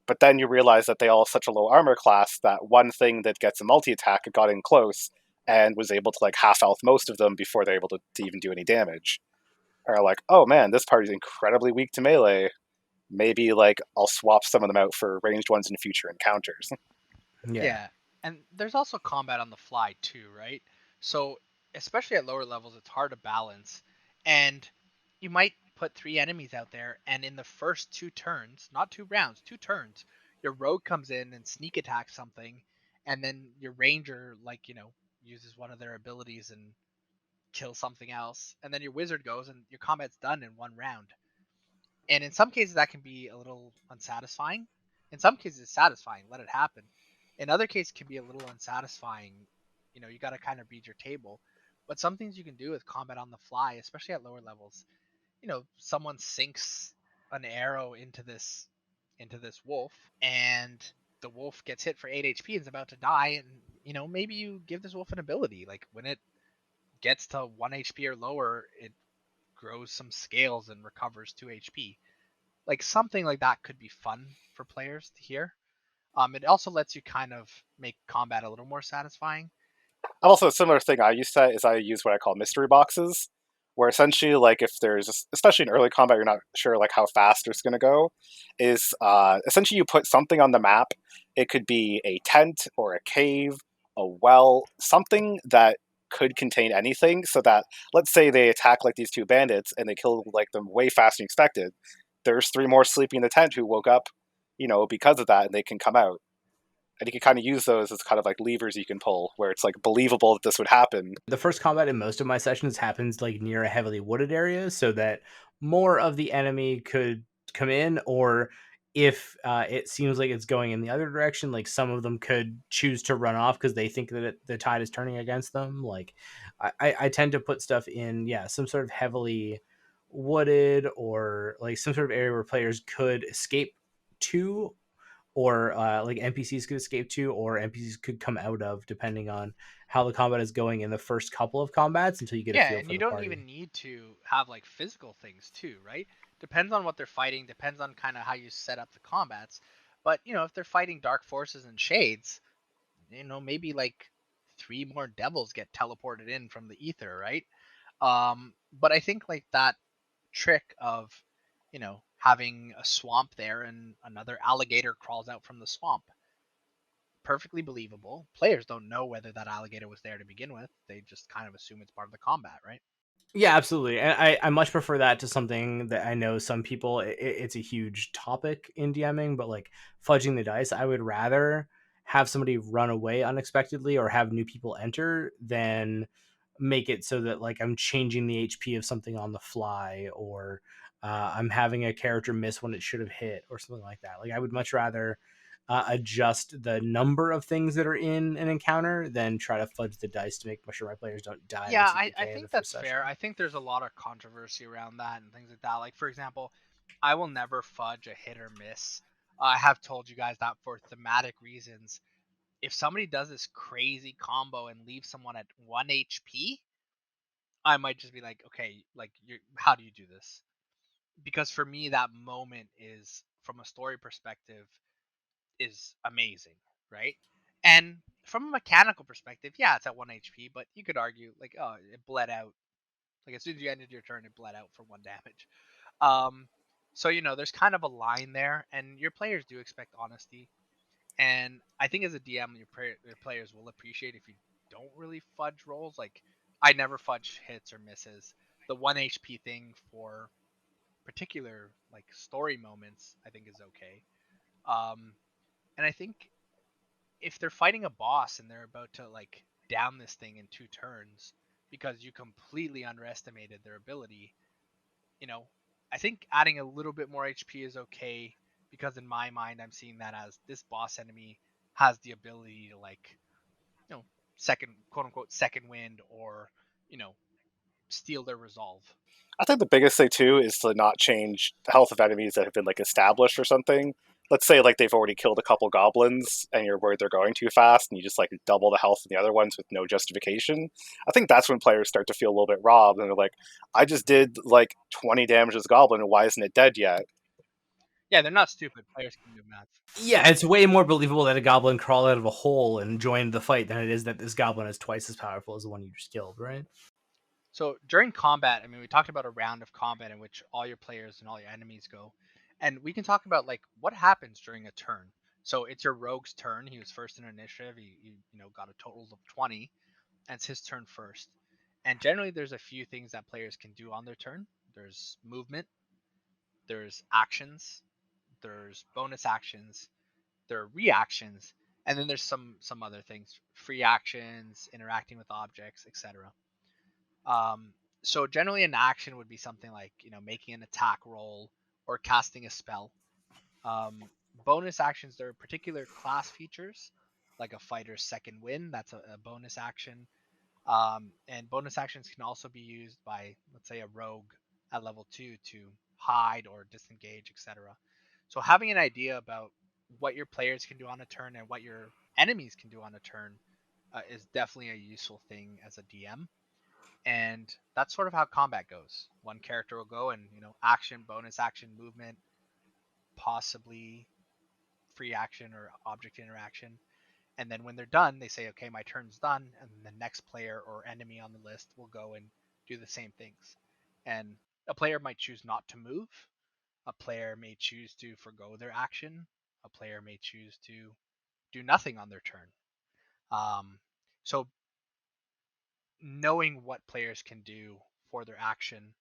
But then you realize that they all have such a low armor class that one thing that gets a multi attack got in close and was able to like half health most of them before they're able to even do any damage. Are like, oh man, this party's incredibly weak to melee. Maybe like I'll swap some of them out for ranged ones in future encounters. Yeah. And there's also combat on the fly too, right? So especially at lower levels, it's hard to balance. And you might put 3 enemies out there, and in the first 2 turns, not 2 rounds, 2 turns, your rogue comes in and sneak attacks something, and then your ranger, uses one of their abilities and kills something else, and then your wizard goes and your combat's done in 1 round. And in some cases that can be a little unsatisfying. In some cases it's satisfying, let it happen. In other cases it can be a little unsatisfying. You got to kind of read your table. But some things you can do with combat on the fly, especially at lower levels. Someone sinks an arrow into this wolf, and the wolf gets hit for 8 HP and is about to die, and maybe you give this wolf an ability. Like when it gets to 1 HP or lower, it grows some scales and recovers 2 HP. Like something like that could be fun for players to hear. It also lets you kind of make combat a little more satisfying. Also, a similar thing I use what I call mystery boxes, where essentially, like, if there's, especially in early combat, you're not sure like how fast it's going to go, is essentially you put something on the map. It could be a tent or a cave, a well, something that could contain anything, so that let's say they attack like these 2 bandits and they kill like them way faster than expected. There's 3 more sleeping in the tent who woke up, because of that, and they can come out. And you can kind of use those as kind of like levers you can pull, where it's like believable that this would happen. The first combat in most of my sessions happens like near a heavily wooded area, so that more of the enemy could come in, or if it seems like it's going in the other direction, like some of them could choose to run off because they think that the tide is turning against them. Like I tend to put stuff in, some sort of heavily wooded or like some sort of area where players could escape to, or like NPCs could escape to, or NPCs could come out of, depending on how the combat is going in the first couple of combats until you get a Yeah, feel and for you the don't party. even need to have like physical things too, right? Depends on what they're fighting, depends on kind of how you set up the combats. But, if they're fighting dark forces and shades, maybe like 3 more devils get teleported in from the ether, right? But I think like that trick of, having a swamp there and another alligator crawls out from the swamp, perfectly believable. Players don't know whether that alligator was there to begin with. They just kind of assume it's part of the combat, right? Yeah, absolutely. And I much prefer that to something that I know some people, it's a huge topic in DMing, but like fudging the dice, I would rather have somebody run away unexpectedly or have new people enter than make it so that like I'm changing the HP of something on the fly, or I'm having a character miss when it should have hit or something like that. Like I would much rather adjust the number of things that are in an encounter than try to fudge the dice to make sure my players don't die or Yeah, take I decay in the think first that's session. fair. I think there's a lot of controversy around that and things like that. Like, for example, I will never fudge a hit or miss. I have told you guys that for thematic reasons. If somebody does this crazy combo and leaves someone at 1 HP, I might just be like, okay, like, how do you do this? Because for me, that moment is, from a story perspective, is amazing, right? And from a mechanical perspective, yeah, it's at 1 HP, but you could argue, like, oh, it bled out. Like, as soon as you ended your turn, it bled out for 1 damage. Um, so, there's kind of a line there, and your players do expect honesty. And I think as a DM, your players will appreciate if you don't really fudge rolls. Like, I never fudge hits or misses. The 1 HP thing for particular, like, story moments, I think is okay. Um, and I think if they're fighting a boss and they're about to, like, down this thing in 2 turns because you completely underestimated their ability, you know, I think adding a little bit more HP is okay, because in my mind I'm seeing that as this boss enemy has the ability to, like, you know, second, quote unquote, second wind, or, you know, steal their resolve. I think the biggest thing too is to not change the health of enemies that have been like established or something. Let's say like they've already killed a couple goblins and you're worried they're going too fast and you just like double the health of the other ones with no justification. I think that's when players start to feel a little bit robbed and they're like, I just did like 20 damage to this goblin and why isn't it dead yet? Yeah, they're not stupid. Players can do math. Yeah, it's way more believable that a goblin crawled out of a hole and joined the fight than it is that this goblin is twice as powerful as the one you just killed, right? So during combat, I mean, we talked about a round of combat in which all your players and all your enemies go, and we can talk about like what happens during a turn. So it's your rogue's turn. He was first in initiative. He got a total of 20, and it's his turn first. And generally, there's a few things that players can do on their turn. There's movement, there's actions, there's bonus actions, there are reactions, and then there's some other things: free actions, interacting with objects, etc. So generally, an action would be something like, making an attack roll or casting a spell. Um, Bonus actions, there are particular class features, like a fighter's second win. That's a bonus action. And bonus actions can also be used by, let's say, a rogue at level 2 to hide or disengage, etc. So having an idea about what your players can do on a turn and what your enemies can do on a turn is definitely a useful thing as a DM. And that's sort of how combat goes. One character will go and, action, bonus action, movement, possibly free action or object interaction. And then when they're done, they say, okay, my turn's done. And then the next player or enemy on the list will go and do the same things. And a player might choose not to move. A player may choose to forgo their action. A player may choose to do nothing on their turn. So knowing what players can do for their action,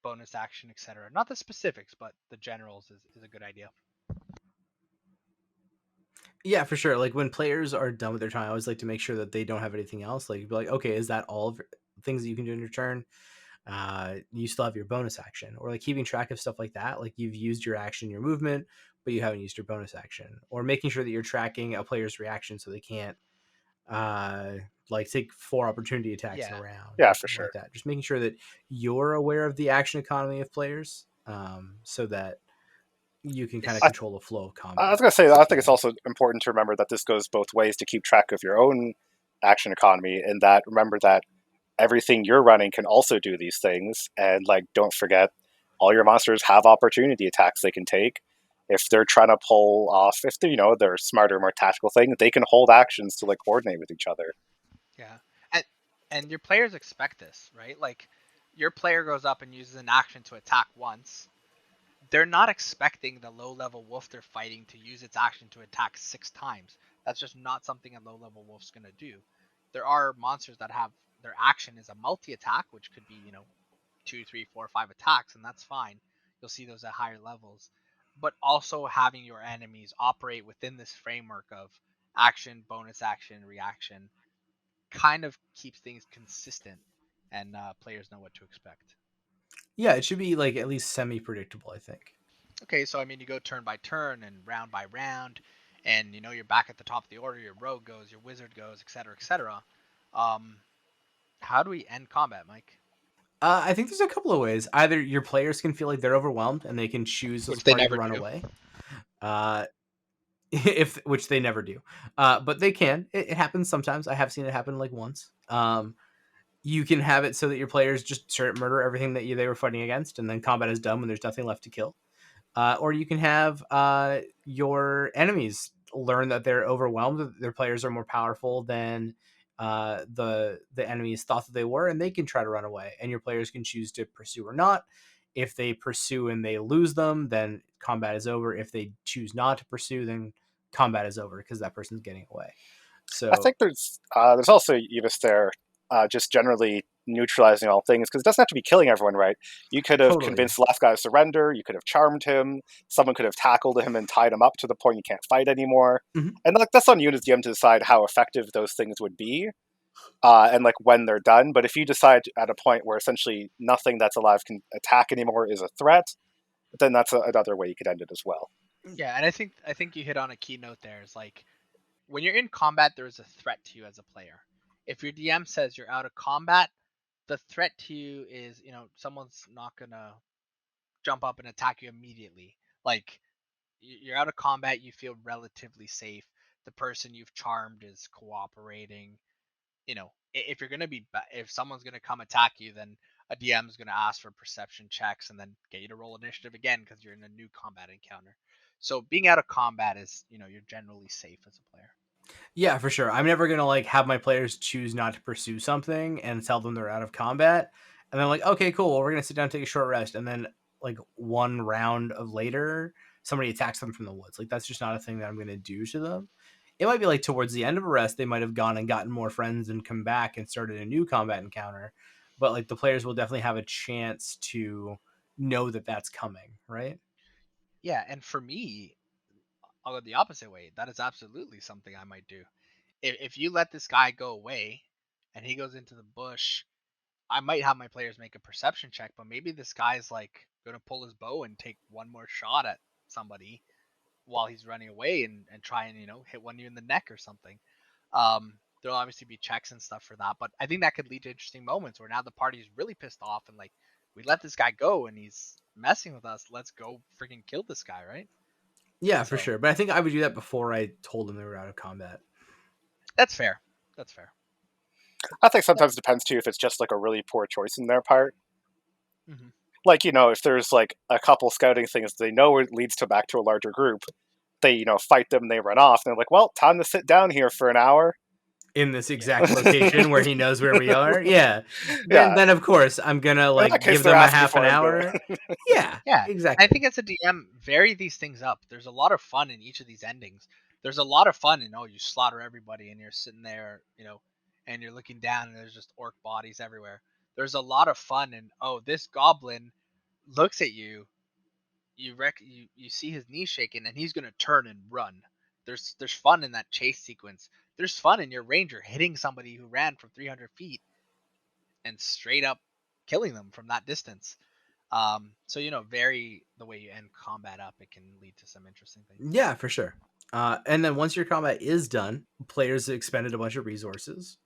bonus action, etc. Not the specifics, but the generals is a good idea. Yeah, for sure. Like when players are done with their turn, I always like to make sure that they don't have anything else. Like, be like, okay, is that all of things that you can do in your turn? You still have your bonus action, or like keeping track of stuff like that. Like you've used your action, your movement, but you haven't used your bonus action, or making sure that you're tracking a player's reaction so they can't like take 4 opportunity attacks in a Yeah. round Yeah, or for something sure. like that. Just making sure that you're aware of the action economy of players, so that you can kind of It's- control the flow of I was combat. gonna say, as I a think it's DM. also important to remember that this goes both ways to keep track of your own action economy, and that remember that everything you're running can also do these things, and like don't forget, all your monsters have opportunity attacks they can take. If they're trying to pull off, if they they're smarter, more tactical thing, they can hold actions to like coordinate with each other. Yeah, and your players expect this, right? Like, your player goes up and uses an action to attack once. They're not expecting the low-level wolf they're fighting to use its action to attack 6 times. That's just not something a low-level wolf's gonna do. There are monsters that have their action is a multi-attack, which could be 2, 3, 4, 5 attacks, and that's fine. You'll see those at higher levels. But also having your enemies operate within this framework of action, bonus action, reaction kind of keeps things consistent, and players know what to expect. Yeah, it should be like at least semi predictable, I think. Okay, so I mean, you go turn by turn and round by round, and you're back at the top of the order. Your rogue goes, your wizard goes, etc., etc. Um, how do we end combat, Mike? I think there's a couple of ways. Either your players can feel like they're overwhelmed and they can choose as a Which they party to never run do. away. Uh, if which they never do, but they can. It happens sometimes. I have seen it happen like once. You can have it so that your players just straight murder everything that they were fighting against, and then combat is done when there's nothing left to kill. Or you can have your enemies learn that they're overwhelmed, that their players are more powerful than the enemies thought that they were, and they can try to run away, and your players can choose to pursue or not. If they pursue and they lose them, then combat is over. If they choose not to pursue, then combat is over because that person's getting away. I So think there's also Evis there, just generally neutralizing all things because it doesn't have to be killing everyone, right? You could have totally. convinced the last guy to surrender. You could have charmed him. Someone could have tackled him and tied him up to the point you can't fight anymore. Mhm. And like that's on you as DM to decide how effective those things would be, and like when they're done. But if you decide at a point where essentially nothing that's alive can attack anymore is a threat, then that's another way you could end it as well. Yeah, and I think you hit on a key note there. Is like, when you're in combat, there is a threat to you as a player. If your DM says you're out of combat, the threat to you is, someone's not gonna jump up and attack you immediately. Like, you're out of combat, you feel relatively safe. The person you've charmed is cooperating. If you're gonna if someone's gonna come attack you, then a DM is gonna ask for perception checks and then get you to roll initiative again because you're in a new combat encounter. So being out of combat is, you're generally safe as a player. Yeah, for sure. I'm never gonna like have my players choose not to pursue something and tell them they're out of combat, and then like, okay, cool. Well, we're gonna sit down and take a short rest, and then like one round of later, somebody attacks them from the woods. Like that's just not a thing that I'm gonna do to them. It might be like towards the end of a rest, they might have gone and gotten more friends and come back and started a new combat encounter, but like the players will definitely have a chance to know that that's coming, right? Yeah, and for me, I'll go the opposite way. That is absolutely something I might do. If you let this guy go away and he goes into the bush, I might have my players make a perception check, but maybe this guy's like gonna pull his bow and take one more shot at somebody while he's running away, and try and hit one of you in the neck or something. There'll obviously be checks and stuff for that, but I think that could lead to interesting moments where now the party's really pissed off and like, we let this guy go and he's messing with us. Let's go freaking kill this guy, right? Yeah, for So sure. But I think I would do that before I told them they were out of combat. that's fair. That's fair. I think sometimes it depends too if it's just like a really poor choice in their part. Hmm. Like if there's like a couple scouting things they know it leads to back to a larger group, they fight them, they run off, and they're like, well, time to sit down here for an hour. In this Yeah. exact location where he knows where we are. Yeah. Then Yeah, then of course I'm gonna in that like case give they're them a asking half an for him to. hour. Yeah, Yeah, I exactly. think as a DM, vary these things up. There's a lot of fun in each of these endings. There's a lot of fun in, you slaughter everybody and you're sitting there, and you're looking down and there's just orc bodies everywhere. There's a lot of fun in, this goblin looks at you, you see his knees shaking and he's gonna turn and run. There's fun in that chase sequence. There's fun in your ranger hitting somebody who ran from 300 feet and straight up killing them from that distance. So vary the way you end combat up. It can lead to some interesting things. Yeah, for sure. And then once your combat is done, players have expended a bunch of resources,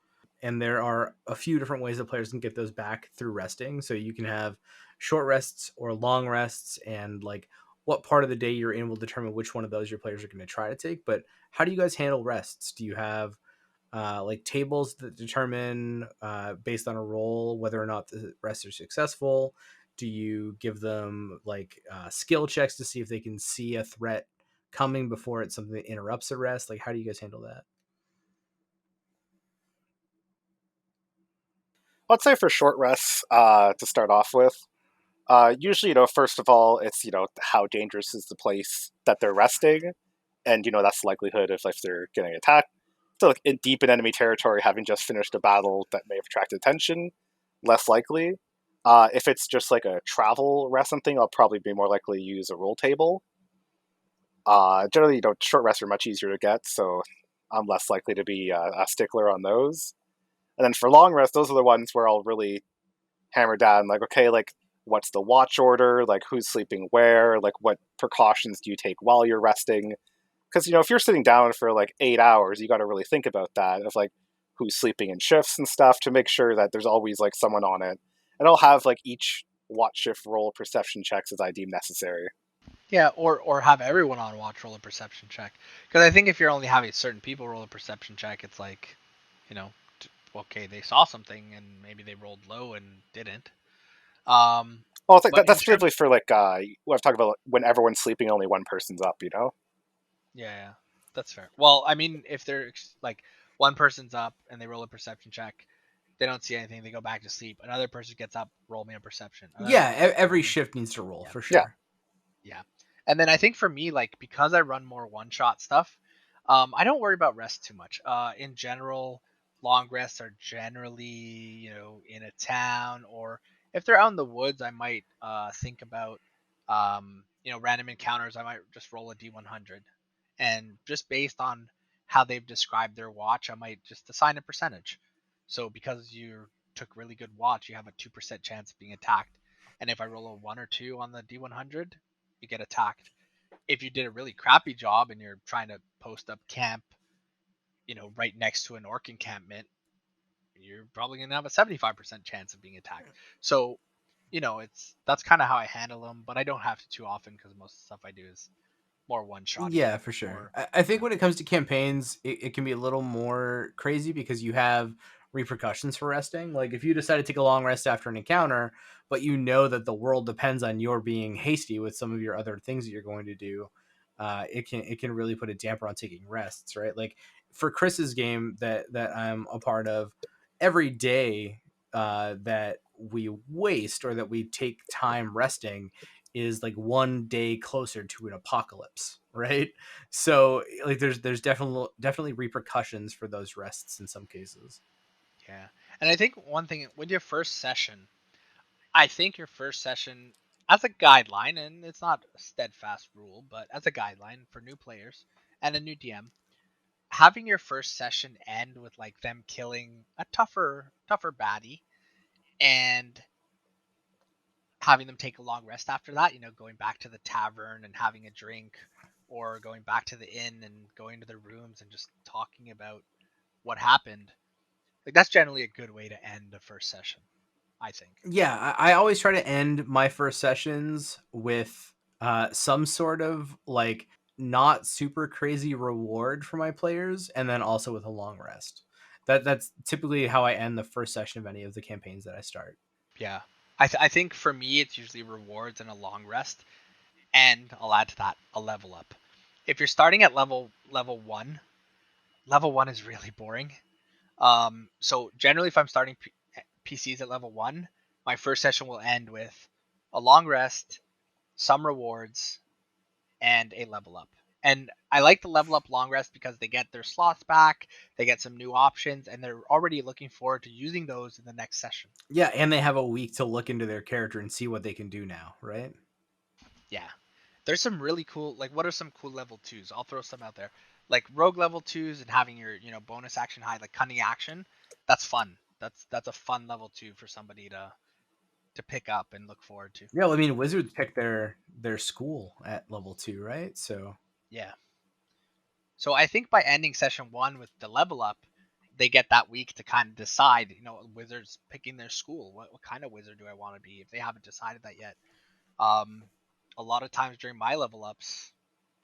and there are a few different ways that players can get those back through resting. So you can have short rests or long rests, and like what part of the day you're in will determine which one of those your players are going to try to take. But how do you guys handle rests? Do you have like tables that determine based on a roll whether or not the rests are successful? Do you give them like skill checks to see if they can see a threat coming before it's something that interrupts a rest? Like, how do you guys handle that? Let's say for short rests, to start off with, usually, first of all, it's, how dangerous is the place that they're resting, and, that's the likelihood of if they're getting attacked. So, like, deep in enemy territory, having just finished a battle that may have attracted attention, less likely. If it's just like a travel rest something, I'll probably be more likely to use a roll table. Generally, short rests are much easier to get, so I'm less likely to be a stickler on those. And then for long rests, those are the ones where I'll really hammer down, like, okay, like, what's the watch order? Like, who's sleeping where? Like, what precautions do you take while you're resting? Because, if you're sitting down for like 8 hours, you got to really think about that of like who's sleeping in shifts and stuff to make sure that there's always like someone on it. And I'll have like each watch shift roll perception checks as I deem necessary. Yeah, or have everyone on watch roll a perception check. Because I think if you're only having certain people roll a perception check, it's like, okay, they saw something and maybe they rolled low and didn't. Well, it's like But that's specifically for like what I've talked about when everyone's sleeping, only one person's up. Yeah, that's fair. Well, I mean, if they're like one person's up and they roll a perception check, they don't see anything, they go back to sleep. Another person gets up, roll me a perception. Yeah, every shift needs to roll for Yeah. sure. Yeah. And then I think for me, like, because I run more one shot stuff, I don't worry about rest too much. In general, long rests are generally, in a town, or if they're out in the woods, I might think about, random encounters. I might just roll a D100. And just based on how they've described their watch, I might just assign a percentage. So because you took really good watch, you have a 2% chance of being attacked. And if I roll a 1 or 2 on the D100, you get attacked. If you did a really crappy job and you're trying to post up camp, right next to an orc encampment, you're probably gonna have a 75% chance of being attacked. So, that's kind of how I handle them, but I don't have to too often because most of the stuff I do is more one shot. Yeah, for sure. I think when it comes to campaigns, it can be a little more crazy because you have repercussions for resting. Like if you decide to take a long rest after an encounter, but you know that the world depends on your being hasty with some of your other things that you're going to do, it can really put a damper on taking rests, right? Like for Chris's game that I'm a part of, every day that we waste or that we take time resting is like one day closer to an apocalypse, right? So like there's definitely repercussions for those rests in some cases. Yeah. And I think one thing with your first session, I think your first session, as a guideline, and it's not a steadfast rule, but as a guideline for new players and a new DM, having your first session end with like them killing a tougher baddie and having them take a long rest after that, going back to the tavern and having a drink, or going back to the inn and going to their rooms and just talking about what happened. Like that's generally a good way to end the first session, I think. Yeah, I always try to end my first sessions with some sort of like not super crazy reward for my players, and then also with a long rest. That's typically how I end the first session of any of the campaigns that I start. Yeah. I think for me, it's usually rewards and a long rest, and I'll add to that a level up. If you're starting at level one is really boring. So generally, if I'm starting PCs at level 1, my first session will end with a long rest, some rewards, and a level up. And I like the level up long rest because they get their slots back, they get some new options, and they're already looking forward to using those in the next session. Yeah, and they have a week to look into their character and see what they can do now, right? Yeah. There's some really cool, like, what are some cool level 2s? I'll throw some out there. Like rogue level 2s and having your, bonus action high, like cunning action. That's fun. That's a fun level 2 for somebody to pick up and look forward to. Yeah, well, I mean, wizards pick their school at level 2, right? So Yeah. So I think by ending session 1 with the level up, they get that week to kind of decide. Wizards picking their school. What kind of wizard do I want to be? If they haven't decided that yet. A lot of times during my level ups,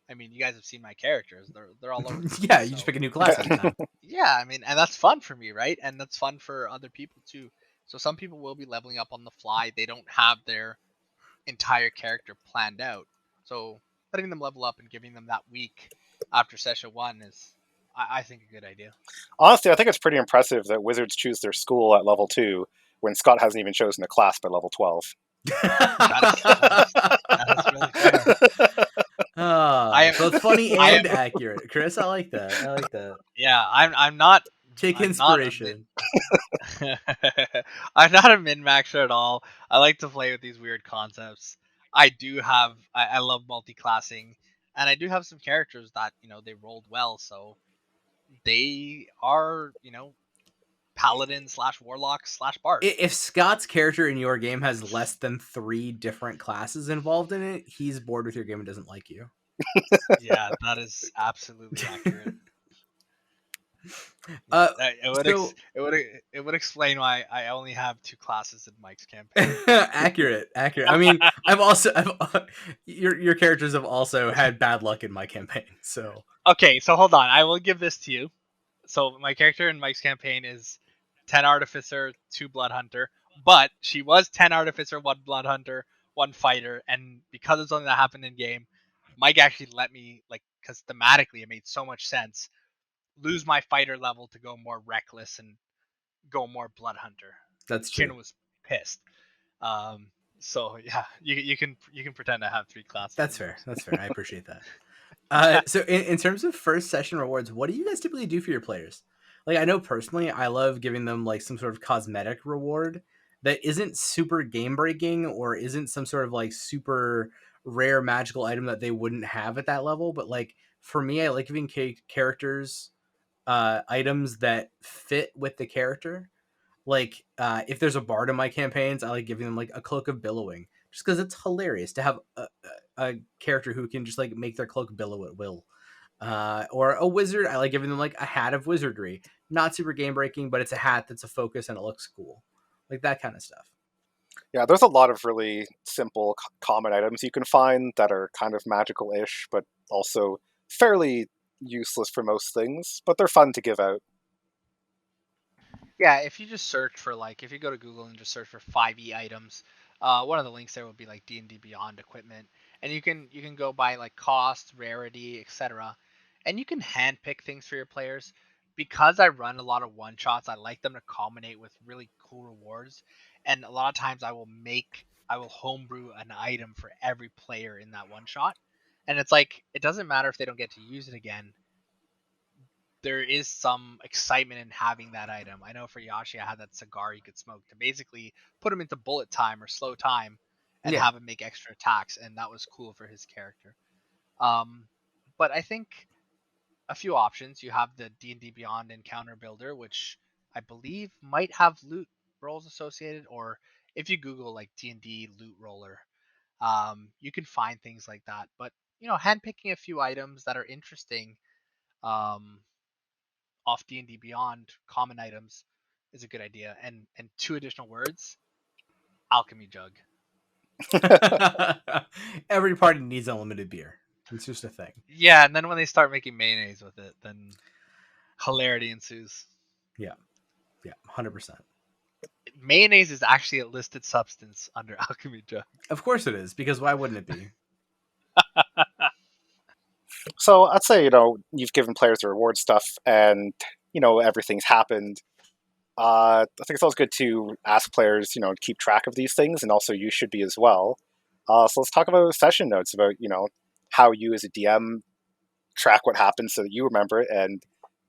I mean, you guys have seen my characters. They're all over the place. yeah, you just pick a new class every time. Yeah, I mean, and that's fun for me, right? And that's fun for other people too. So some people will be leveling up on the fly. They don't have their entire character planned out. So letting them level up and giving them that week after session 1 is, I think, a good idea. Honestly, I think it's pretty impressive that wizards choose their school at level 2 when Scott hasn't even chosen a class by level 12. That is really fair. Both funny and accurate. Chris, I like that. Yeah, I'm not. Take I'm inspiration. I'm not a min-maxer at all. I like to play with these weird concepts. I love multi-classing, and I do have some characters that they rolled well, so they are paladin / warlock / bard. If Scott's character in your game has less than 3 different classes involved in it, he's bored with your game and doesn't like you. Yeah, that is absolutely accurate. It would explain why I only have 2 classes in Mike's campaign. Accurate. I mean, your characters have also had bad luck in my campaign. So okay, so hold on, I will give this to you. So my character in Mike's campaign is 10 artificer, 2 blood hunter, but she was 10 artificer, 1 blood hunter, 1 fighter, and because it's something that happened in game, Mike actually let me, because thematically it made so much sense, lose my fighter level to go more reckless and go more blood hunter. That's true. Chin was pissed. So yeah, you can pretend I have 3 classes. That's fair. I appreciate that. So in terms of first session rewards, what do you guys typically do for your players? Like, I know personally, I love giving them like some sort of cosmetic reward that isn't super game breaking or isn't some sort of like super rare magical item that they wouldn't have at that level. But like for me, I like giving characters items that fit with the character. Like if there's a bard in my campaigns, I like giving them like a cloak of billowing, just because it's hilarious to have a character who can just like make their cloak billow at will. Or a wizard, I like giving them like a hat of wizardry. Not super game breaking, but it's a hat that's a focus and it looks cool. Like that kind of stuff. Yeah, there's a lot of really simple common items you can find that are kind of magical-ish, but also fairly useless for most things, but they're fun to give out. Yeah, if you just search for if you go to Google and just search for 5e items, one of the links there will be like D&D Beyond equipment, and you can go by like cost, rarity, etc. And you can handpick things for your players. Because I run a lot of one shots, I like them to culminate with really cool rewards, and a lot of times I will homebrew an item for every player in that one shot, and it's like it doesn't matter if they don't get to use it again. There is some excitement in having that item. I know for Yashi, I had that cigar you could smoke to basically put him into bullet time or slow time and have him make extra attacks, and that was cool for his character. But I think a few options. You have the D&D Beyond Encounter Builder, which I believe might have loot rolls associated, or if you Google like D&D loot roller, you can find things like that. But handpicking a few items that are interesting off D&D Beyond common items is a good idea. And 2 additional words: alchemy jug. Every party needs unlimited beer. It's just a thing. Yeah, and then when they start making mayonnaise with it, then hilarity ensues. Yeah, 100%. Mayonnaise is actually a listed substance under alchemy jug. Of course it is, because why wouldn't it be? So I'd say, you've given players the reward stuff and, everything's happened. I think it's always good to ask players, keep track of these things, and also you should be as well. So let's talk about session notes, about, how you as a DM track what happens so that you remember it, and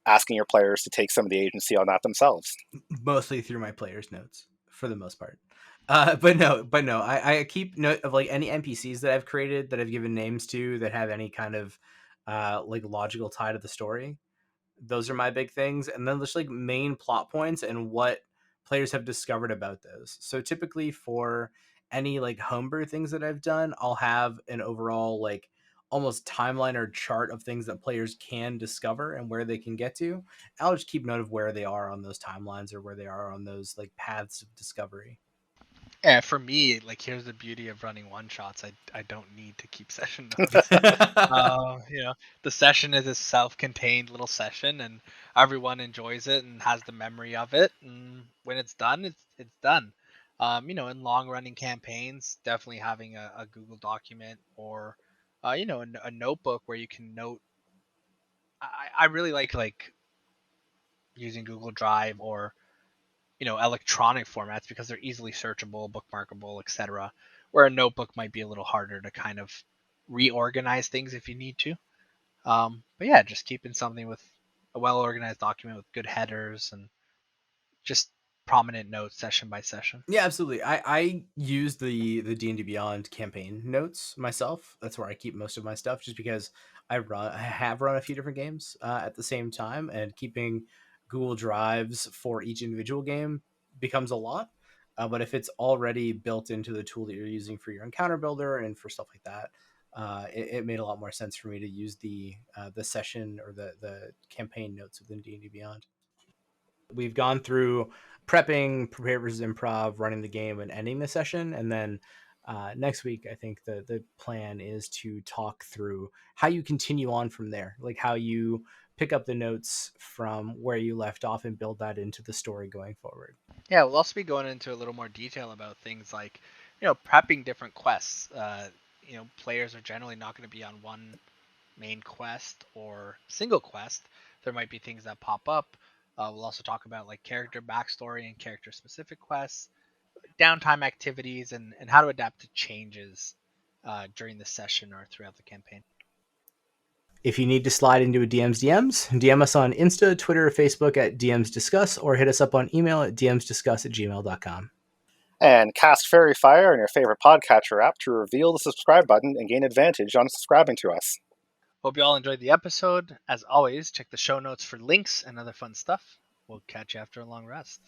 asking your players to take some of the agency on that themselves. Mostly through my players' notes, for the most part. But no, I keep note of like any NPCs that I've created, that I've given names to, that have any kind of like logical tie to the story. Those are my big things. And then there's like main plot points and what players have discovered about those. So typically for any like homebrew things that I've done, I'll have an overall like almost timeline or chart of things that players can discover and where they can get to. I'll just keep note of where they are on those timelines or where they are on those like paths of discovery. Yeah, for me, like here's the beauty of running one shots. I don't need to keep session notes. The session is a self-contained little session, and everyone enjoys it and has the memory of it. And when it's done, it's done. In long-running campaigns, definitely having a Google document or, a notebook where you can note. I really like using Google Drive or electronic formats because they're easily searchable, bookmarkable, etc. Where a notebook might be a little harder to kind of reorganize things if you need to. But yeah, just keeping something with a well organized document with good headers and just prominent notes session by session. Yeah, absolutely. I use the D&D Beyond campaign notes myself. That's where I keep most of my stuff, just because I have run a few different games at the same time, and keeping Google Drives for each individual game becomes a lot. But if it's already built into the tool that you're using for your encounter builder and for stuff like that, it made a lot more sense for me to use the session or the campaign notes within D&D Beyond. We've gone through prepping, prepare versus improv, running the game, and ending the session. And then next week, I think the plan is to talk through how you continue on from there, like how you pick up the notes from where you left off and build that into the story going forward. Yeah, we'll also be going into a little more detail about things like, prepping different quests. Players are generally not going to be on one main quest or single quest. There might be things that pop up. We'll also talk about like character backstory and character specific quests, downtime activities, and how to adapt to changes during the session or throughout the campaign. If you need to slide into a DM's DM us on Insta, Twitter, or Facebook at DMs Discuss, or hit us up on email at dmsdiscuss@gmail.com. And cast Fairy Fire in your favorite podcatcher app to reveal the subscribe button and gain advantage on subscribing to us. Hope you all enjoyed the episode. As always, check the show notes for links and other fun stuff. We'll catch you after a long rest.